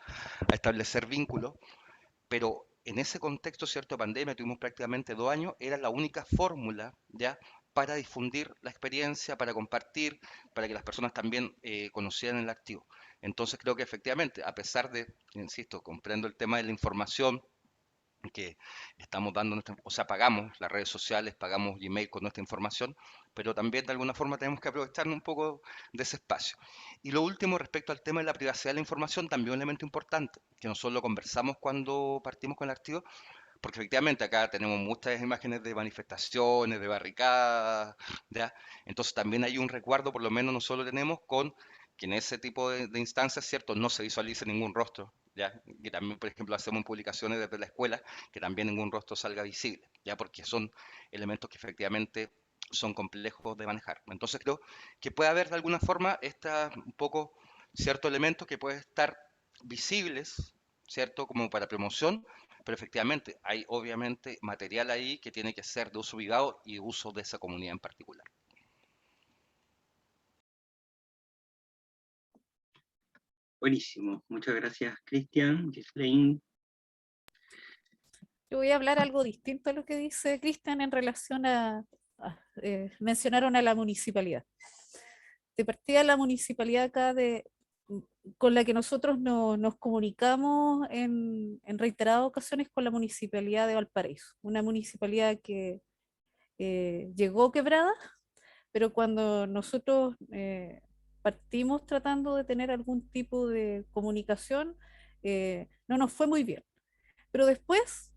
establecer vínculos. pero en ese contexto, cierto, de pandemia, tuvimos prácticamente 2 años, era la única fórmula, ¿ya?, para difundir la experiencia, para compartir, para que las personas también conocieran el activo. Entonces creo que efectivamente, a pesar de, insisto, comprendo el tema de la información, que estamos dando, o sea, pagamos las redes sociales, pagamos Gmail con nuestra información, pero también de alguna forma tenemos que aprovecharnos un poco de ese espacio. Y lo último, respecto al tema de la privacidad de la información, también un elemento importante, que nosotros lo conversamos cuando partimos con el activo, porque efectivamente acá tenemos muchas imágenes de manifestaciones, de barricadas, ¿ya? Entonces también hay un recuerdo, por lo menos nosotros tenemos, con que en ese tipo de instancias, ¿cierto?, no se visualice ningún rostro, ¿ya? Y también, por ejemplo, hacemos publicaciones desde la escuela, que también ningún rostro salga visible, ¿ya? Porque son elementos que efectivamente son complejos de manejar. Entonces creo que puede haber de alguna forma un poco ciertos elementos que pueden estar visibles, ¿cierto?, como para promoción, pero efectivamente hay obviamente material ahí que tiene que ser de uso privado y de uso de esa comunidad en particular. Buenísimo. Muchas gracias, Cristian, Ghislaine. Yo voy a hablar algo distinto a lo que dice Cristian en relación mencionaron a la municipalidad. De partida, la municipalidad acá con la que nosotros nos comunicamos en reiteradas ocasiones con la municipalidad de Valparaíso, una municipalidad que llegó quebrada, pero cuando nosotros partimos tratando de tener algún tipo de comunicación, no nos fue muy bien. Pero después,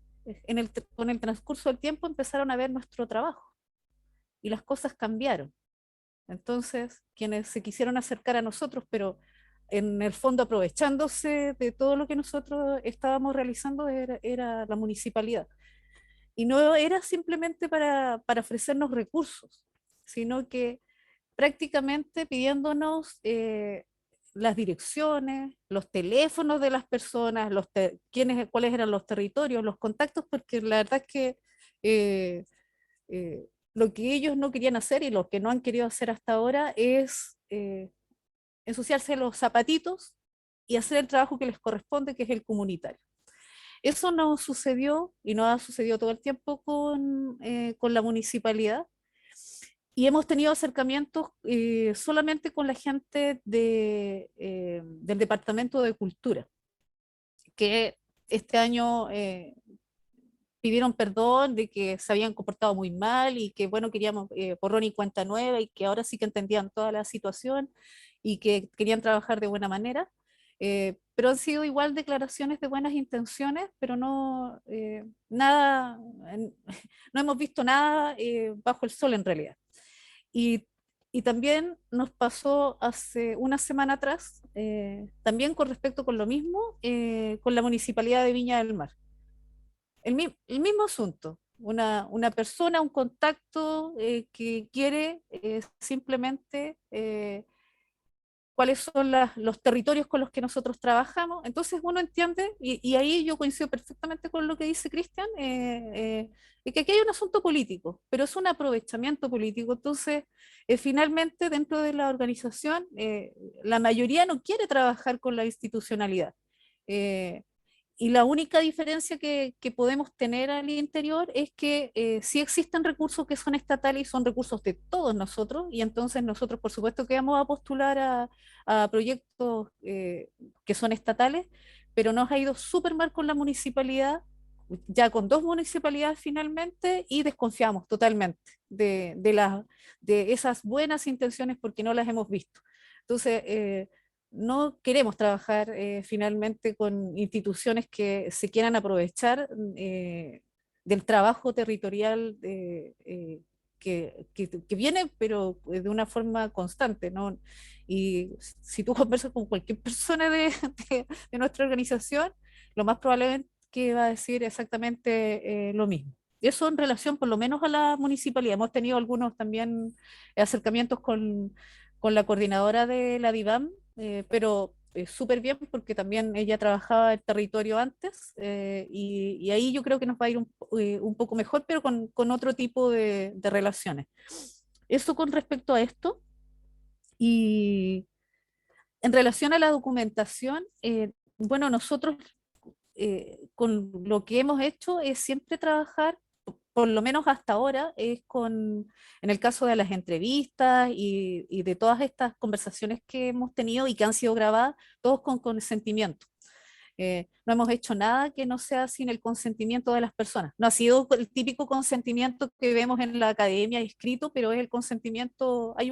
con el transcurso del tiempo, empezaron a ver nuestro trabajo y las cosas cambiaron. Entonces, quienes se quisieron acercar a nosotros, pero en el fondo aprovechándose de todo lo que nosotros estábamos realizando, era la municipalidad. Y no era simplemente para ofrecernos recursos, sino que prácticamente pidiéndonos las direcciones, los teléfonos de las personas, cuáles eran los territorios, los contactos, porque la verdad es que eh, lo que ellos no querían hacer y lo que no han querido hacer hasta ahora es ensuciarse los zapatitos y hacer el trabajo que les corresponde, que es el comunitario. Eso no sucedió y no ha sucedido todo el tiempo con la municipalidad. Y hemos tenido acercamientos solamente con la gente del Departamento de Cultura, que este año pidieron perdón de que se habían comportado muy mal y que, bueno, queríamos borrón y cuenta nueva y que ahora sí que entendían toda la situación y que querían trabajar de buena manera. Pero han sido igual declaraciones de buenas intenciones, pero no, nada, no hemos visto nada bajo el sol en realidad. Y también nos pasó hace una semana atrás, también con respecto con lo mismo, con la Municipalidad de Viña del Mar. El mismo asunto, una persona, un contacto que quiere simplemente cuáles son los territorios con los que nosotros trabajamos. Entonces uno entiende, y ahí yo coincido perfectamente con lo que dice Cristian, que aquí hay un asunto político, pero es un aprovechamiento político. Entonces, finalmente dentro de la organización, la mayoría no quiere trabajar con la institucionalidad. Y la única diferencia que podemos tener al interior es que sí existen recursos que son estatales y son recursos de todos nosotros, y entonces nosotros por supuesto que vamos a postular a proyectos que son estatales, pero nos ha ido súper mal con la municipalidad, ya con 2 municipalidades finalmente, y desconfiamos totalmente de esas buenas intenciones porque no las hemos visto. Entonces, no queremos trabajar finalmente con instituciones que se quieran aprovechar del trabajo territorial que viene, pero de una forma constante, ¿no? Y si tú conversas con cualquier persona de nuestra organización, lo más probable es que va a decir exactamente lo mismo. Eso en relación por lo menos a la municipalidad. Hemos tenido algunos también acercamientos con la coordinadora de la DIVAM, pero súper bien porque también ella trabajaba el territorio antes y ahí yo creo que nos va a ir un poco mejor, pero con otro tipo de relaciones. Eso con respecto a esto. Y en relación a la documentación, bueno, nosotros con lo que hemos hecho es siempre trabajar, por lo menos hasta ahora, es en el caso de las entrevistas y de todas estas conversaciones que hemos tenido y que han sido grabadas, todos con consentimiento. No hemos hecho nada que no sea sin el consentimiento de las personas. No ha sido el típico consentimiento que vemos en la academia escrito, pero es el consentimiento, hay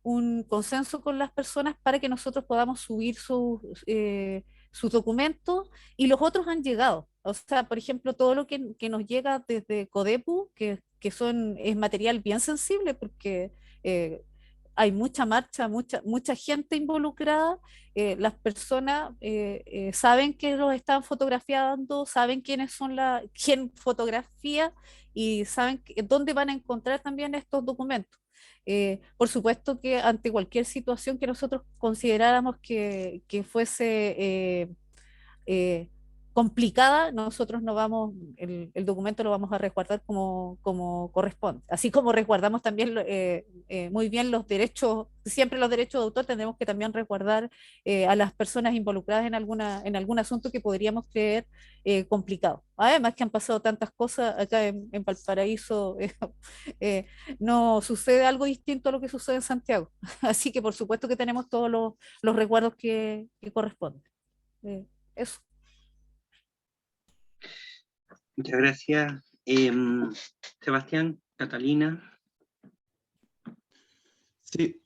un consenso con las personas para que nosotros podamos subir sus documentos, y los otros han llegado. O sea, por ejemplo, todo lo que nos llega desde Codepu, es material bien sensible porque hay mucha marcha, mucha gente involucrada. Las personas saben que los están fotografiando, saben quién fotografía, y saben dónde van a encontrar también estos documentos. Por supuesto que ante cualquier situación que nosotros consideráramos que fuese eh, complicada, nosotros no vamos, el documento lo vamos a resguardar como corresponde. Así como resguardamos también muy bien los derechos, siempre los derechos de autor, tendremos que también resguardar a las personas involucradas en algún asunto que podríamos creer complicado. Además que han pasado tantas cosas acá en Valparaíso, no sucede algo distinto a lo que sucede en Santiago. Así que por supuesto que tenemos todos los resguardos que corresponden. Eso. Muchas gracias. Sebastián, Catalina. Sí,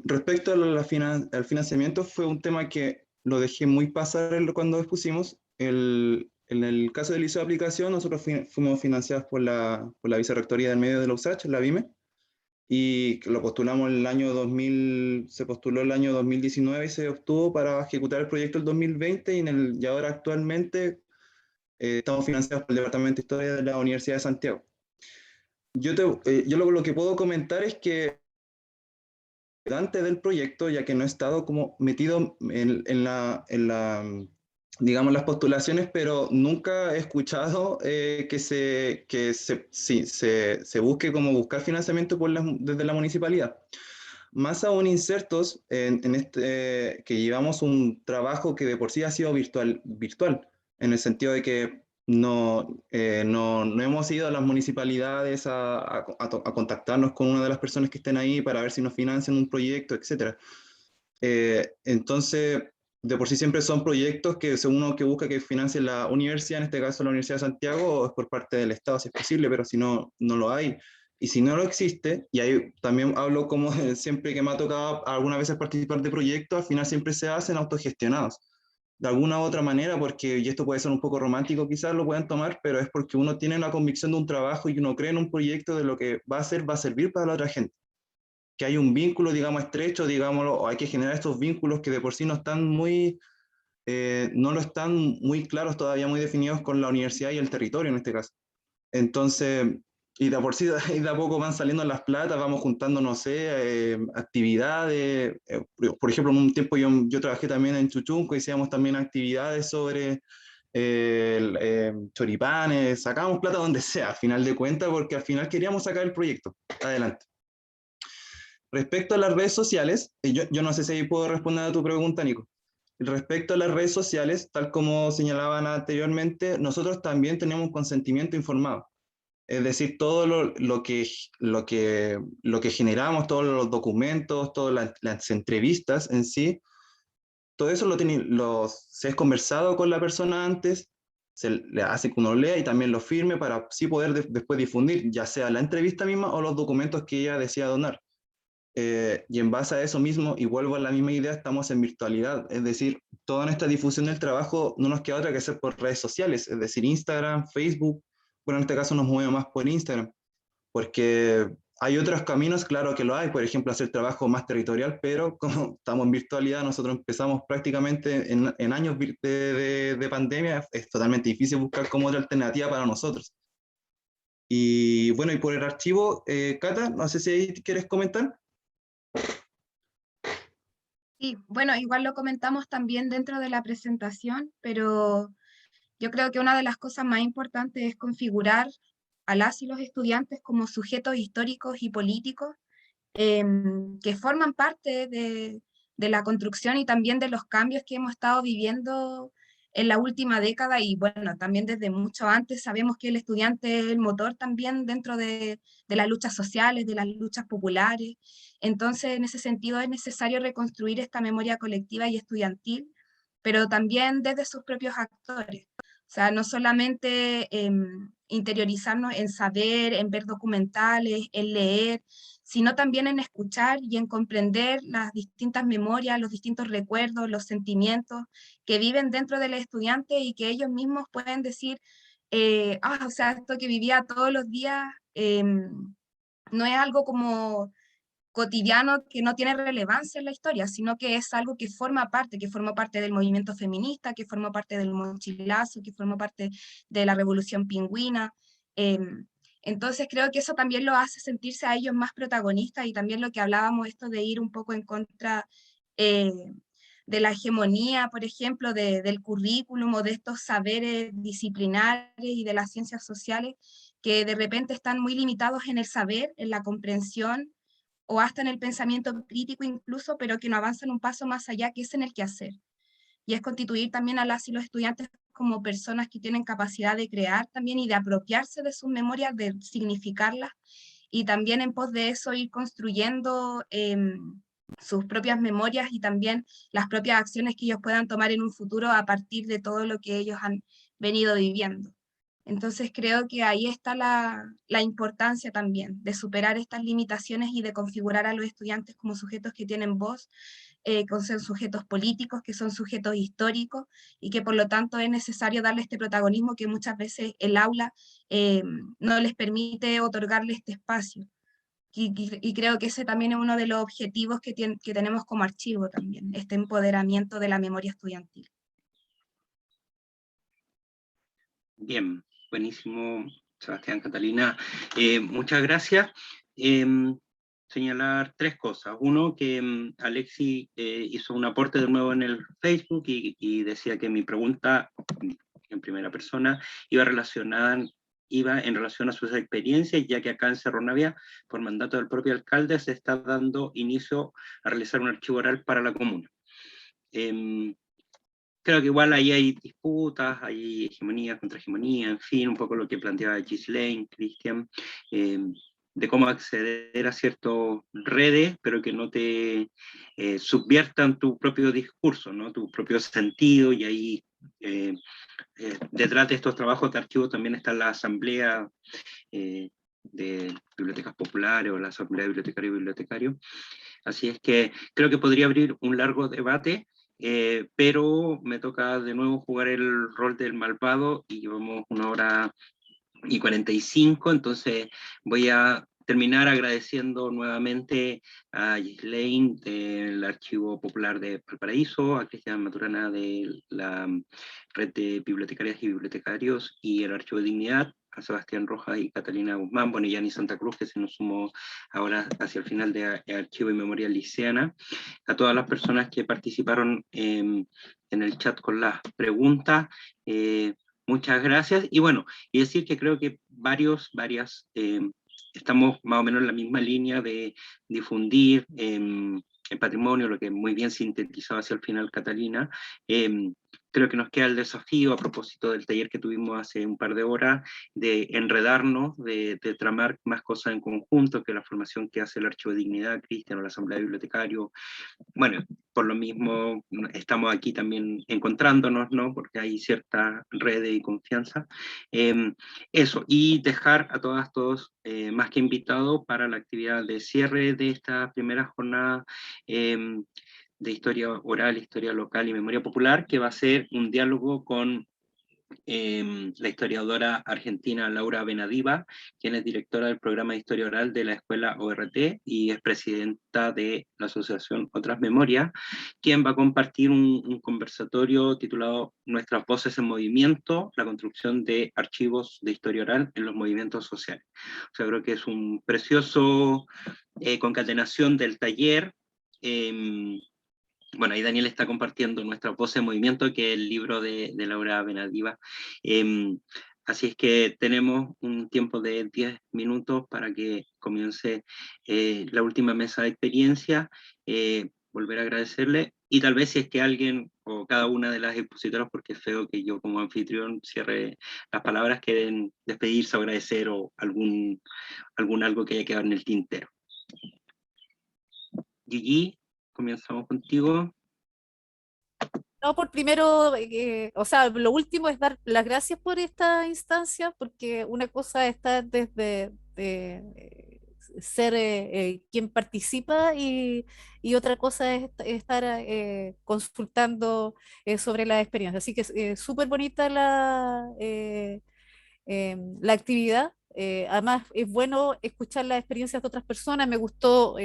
respecto a al financiamiento, fue un tema que lo dejé muy pasar cuando expusimos. En el caso del liceo de aplicación, nosotros fuimos financiados por la Vicerrectoría del Medio de la USACH, la VIME, y lo postulamos el año 2000, se postuló el año 2019 y se obtuvo para ejecutar el proyecto el 2020, y ahora actualmente estamos financiados por el Departamento de Historia de la Universidad de Santiago. Yo lo que puedo comentar es que antes del proyecto, ya que no he estado como metido digamos, las postulaciones, pero nunca he escuchado que se busque como buscar financiamiento desde la municipalidad. Más aún insertos que llevamos un trabajo que de por sí ha sido virtual, en el sentido de que no hemos ido a las municipalidades a contactarnos con una de las personas que estén ahí para ver si nos financian un proyecto, etc. Entonces, de por sí siempre son proyectos que uno que busca que financie la universidad, en este caso la Universidad de Santiago, o es por parte del Estado si es posible, pero si no, no lo hay. Y si no lo existe, y ahí también hablo como siempre que me ha tocado algunas veces participar de proyectos, al final siempre se hacen autogestionados. De alguna u otra manera, porque, y esto puede ser un poco romántico quizás, lo puedan tomar, pero es porque uno tiene la convicción de un trabajo y uno cree en un proyecto de lo que va a hacer, va a servir para la otra gente. Que hay un vínculo, digamos, estrecho, digámoslo, o hay que generar estos vínculos que de por sí no están no lo están muy claros todavía, muy definidos con la universidad y el territorio en este caso. Entonces, y de por sí, y de a poco van saliendo las platas, vamos juntando, no sé, actividades. Por ejemplo, en un tiempo yo trabajé también en Chuchunco, hacíamos también actividades sobre choripanes, sacábamos plata donde sea, al final de cuentas, porque al final queríamos sacar el proyecto adelante. Respecto a las redes sociales, yo no sé si ahí puedo responder a tu pregunta, Nico. Respecto a las redes sociales, tal como señalaban anteriormente, nosotros también tenemos consentimiento informado. Es decir, todo lo que generamos, todos los documentos, todas las entrevistas en sí, todo eso se ha conversado con la persona antes, se le hace que uno lea y también lo firme para así poder después difundir, ya sea la entrevista misma o los documentos que ella decía donar. Y en base a eso mismo, y vuelvo a la misma idea, estamos en virtualidad, es decir, toda nuestra difusión del trabajo no nos queda otra que hacer por redes sociales, es decir, Instagram, Facebook. Bueno, en este caso nos movemos más por Instagram, porque hay otros caminos, claro que lo hay, por ejemplo, hacer trabajo más territorial, pero como estamos en virtualidad, nosotros empezamos prácticamente en años de pandemia, es totalmente difícil buscar como otra alternativa para nosotros. Y bueno, y por el archivo, Cata, no sé si quieres comentar. Sí, bueno, igual lo comentamos también dentro de la presentación, pero yo creo que una de las cosas más importantes es configurar a las y los estudiantes como sujetos históricos y políticos que forman parte de la construcción y también de los cambios que hemos estado viviendo en la última década, y bueno, también desde mucho antes sabemos que el estudiante es el motor también dentro de las luchas sociales, de las luchas populares. Entonces, en ese sentido es necesario reconstruir esta memoria colectiva y estudiantil, pero también desde sus propios actores. O sea, no solamente interiorizarnos en saber, en ver documentales, en leer, sino también en escuchar y en comprender las distintas memorias, los distintos recuerdos, los sentimientos que viven dentro del estudiante y que ellos mismos pueden decir, o sea, esto que vivía todos los días no es algo como cotidiano que no tiene relevancia en la historia, sino que es algo que forma parte del movimiento feminista, que forma parte del mochilazo, que forma parte de la revolución pingüina. Entonces creo que eso también lo hace sentirse a ellos más protagonistas, y también lo que hablábamos, esto de ir un poco en contra de la hegemonía, por ejemplo, del currículum o de estos saberes disciplinares y de las ciencias sociales, que de repente están muy limitados en el saber, en la comprensión, o hasta en el pensamiento crítico incluso, pero que no avanzan un paso más allá, que es en el quehacer. Y es constituir también a las y los estudiantes como personas que tienen capacidad de crear también y de apropiarse de sus memorias, de significarlas, y también en pos de eso ir construyendo sus propias memorias y también las propias acciones que ellos puedan tomar en un futuro a partir de todo lo que ellos han venido viviendo. Entonces creo que ahí está la importancia también de superar estas limitaciones y de configurar a los estudiantes como sujetos que tienen voz, que son sujetos políticos, que son sujetos históricos, y que por lo tanto es necesario darle este protagonismo que muchas veces el aula no les permite otorgarle este espacio. Y creo que ese también es uno de los objetivos que tenemos como archivo también, este empoderamiento de la memoria estudiantil. Bien, buenísimo, Sebastián, Catalina. Muchas gracias. Señalar tres cosas. Uno, que Alexi hizo un aporte de nuevo en el Facebook y decía que mi pregunta en primera persona iba en relación a sus experiencias, ya que acá en Cerro Navia, por mandato del propio alcalde, se está dando inicio a realizar un archivo oral para la comuna. Creo que igual ahí hay disputas, hay hegemonía contra hegemonía, en fin, un poco lo que planteaba Ghislaine, Cristian, de cómo acceder a ciertas redes, pero que no te subviertan tu propio discurso, ¿no? Tu propio sentido, y ahí detrás de estos trabajos de archivo también está la asamblea de bibliotecas populares o la asamblea de bibliotecarios y bibliotecarios. Así es que creo que podría abrir un largo debate, pero me toca de nuevo jugar el rol del malvado y llevamos 1:45, entonces voy a terminar agradeciendo nuevamente a Ghislaine del Archivo Popular de Valparaíso, a Cristian Maturana de la Red de Bibliotecarias y Bibliotecarios y el Archivo de Dignidad, a Sebastián Rojas y Catalina Guzmán, bueno, y Yanni Santa Cruz, que se nos sumó ahora hacia el final de Archivo y Memoria Liceana, a todas las personas que participaron en el chat con las preguntas, muchas gracias. Y bueno, y decir que creo que varias, estamos más o menos en la misma línea de difundir el patrimonio, lo que muy bien sintetizaba hacia el final Catalina. Creo que nos queda el desafío, a propósito del taller que tuvimos hace un par de horas, de enredarnos, de tramar más cosas en conjunto, que la formación que hace el Archivo de Dignidad, Cristian, o la Asamblea de Bibliotecarios. Bueno, por lo mismo estamos aquí también encontrándonos, ¿no? Porque hay cierta red y confianza. Eso, y dejar a todos más que invitados para la actividad de cierre de esta primera jornada de historia oral, historia local y memoria popular, que va a ser un diálogo con la historiadora argentina Laura Benadiva, quien es directora del programa de historia oral de la escuela ORT y es presidenta de la asociación Otras Memorias, quien va a compartir un conversatorio titulado Nuestras voces en movimiento, la construcción de archivos de historia oral en los movimientos sociales. O sea, creo que es un precioso concatenación del taller. Bueno, ahí Daniel está compartiendo Nuestra voz en movimiento, que es el libro de Laura Benadiva. Así es que tenemos un tiempo de 10 minutos para que comience la última mesa de experiencia. Volver a agradecerle Y tal vez si es que alguien o cada una de las expositoras, porque es feo que yo como anfitrión cierre las palabras, quieren despedirse o agradecer o algún algo que haya quedado en el tintero. Gigi, comenzamos contigo. No, por primero, o sea, lo último es dar las gracias por esta instancia, porque una cosa está desde ser quien participa y otra cosa es estar consultando sobre la experiencia. Así que es súper bonita la actividad. Además, es bueno escuchar las experiencias de otras personas. Me gustó,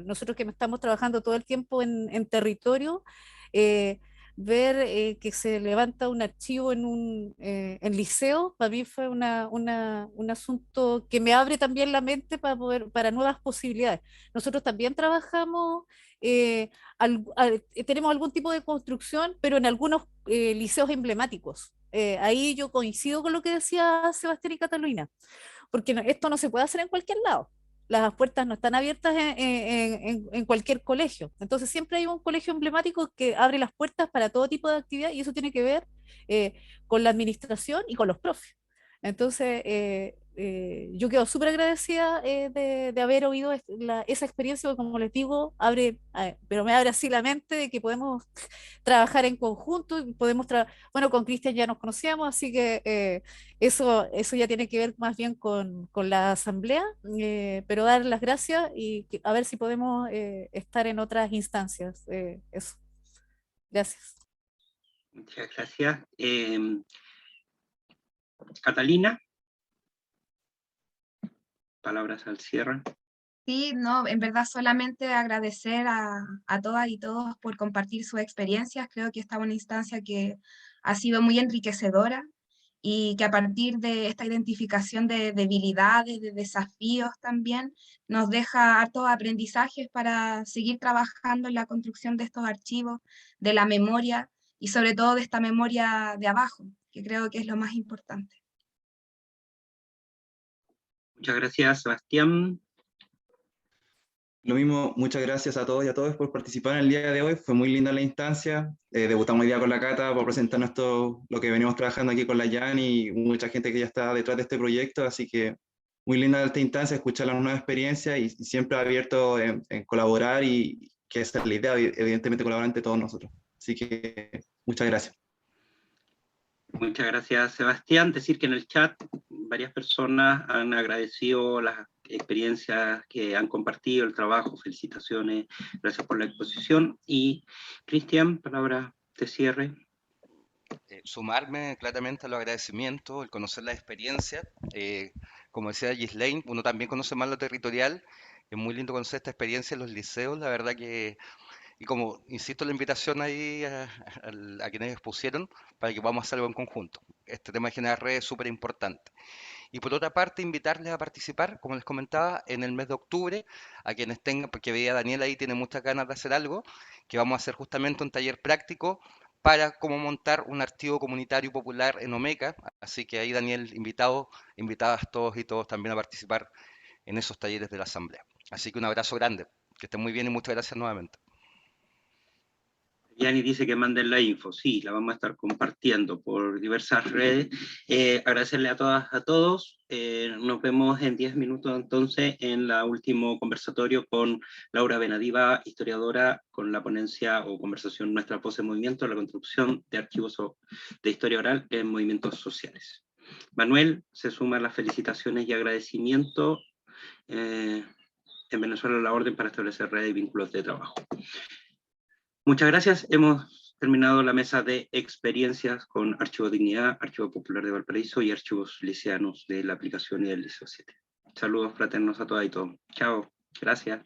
nosotros que estamos trabajando todo el tiempo en territorio, eh, ver que se levanta un archivo en liceo, para mí fue un asunto que me abre también la mente para nuevas posibilidades. Nosotros también trabajamos, tenemos algún tipo de construcción, pero en algunos liceos emblemáticos. Ahí yo coincido con lo que decía Sebastián y Catalina, porque esto no se puede hacer en cualquier lado. Las puertas no están abiertas en cualquier colegio. Entonces siempre hay un colegio emblemático que abre las puertas para todo tipo de actividad y eso tiene que ver eh, con la administración y con los profes. Entonces, yo quedo súper agradecida de haber oído esa experiencia, porque como les digo, pero me abre así la mente de que podemos trabajar en conjunto, y bueno, con Cristian ya nos conocíamos, así que eso ya tiene que ver más bien con la asamblea, pero dar las gracias y a ver si podemos estar en otras instancias. Eso. Gracias. Muchas gracias. Catalina, palabras al cierre. Sí, no, en verdad solamente agradecer a todas y todos por compartir sus experiencias. Creo que esta es una instancia que ha sido muy enriquecedora y que a partir de esta identificación de debilidades, de desafíos también, nos deja hartos aprendizajes para seguir trabajando en la construcción de estos archivos, de la memoria y sobre todo de esta memoria de abajo, que creo que es lo más importante. Muchas gracias, Sebastián. Lo mismo, muchas gracias a todos y a todas por participar en el día de hoy. Fue muy linda la instancia. Debutamos hoy día con la Cata por presentarnos todo lo que venimos trabajando aquí con la Jan y mucha gente que ya está detrás de este proyecto. Así que muy linda esta instancia, escuchar las nuevas experiencias y siempre abierto en colaborar y que esa es la idea, evidentemente colaborar entre todos nosotros. Así que muchas gracias. Muchas gracias, Sebastián. Decir que en el chat varias personas han agradecido las experiencias que han compartido, el trabajo, felicitaciones, gracias por la exposición. Y Cristian, palabras de cierre. Sumarme claramente a los agradecimientos, el conocer la experiencia. Como decía Ghislaine, uno también conoce más lo territorial. Es muy lindo conocer esta experiencia en los liceos, la verdad que, y como insisto la invitación ahí a quienes expusieron, para que podamos hacer algo en conjunto. Este tema de generar redes es súper importante. Y por otra parte, invitarles a participar, como les comentaba, en el mes de octubre, a quienes tengan, porque veía a Daniel ahí, tiene muchas ganas de hacer algo, que vamos a hacer justamente un taller práctico para cómo montar un archivo comunitario popular en Omeca. Así que ahí, Daniel, invitadas todos y todos también a participar en esos talleres de la Asamblea. Así que un abrazo grande, que estén muy bien y muchas gracias nuevamente. Yani dice que manden la info, sí, la vamos a estar compartiendo por diversas redes. Agradecerle a todas, a todos. Nos vemos en 10 minutos entonces en el último conversatorio con Laura Benadiva, historiadora, con la ponencia o conversación Nuestra Voz en Movimiento, la construcción de archivos de historia oral en movimientos sociales. Manuel se suma a las felicitaciones y agradecimientos. En Venezuela la orden para establecer redes y vínculos de trabajo. Muchas gracias. Hemos terminado la mesa de experiencias con Archivo Dignidad, Archivo Popular de Valparaíso y archivos liceanos de la aplicación y del Liceo 7. Saludos fraternos a todas y todos. Chao. Gracias.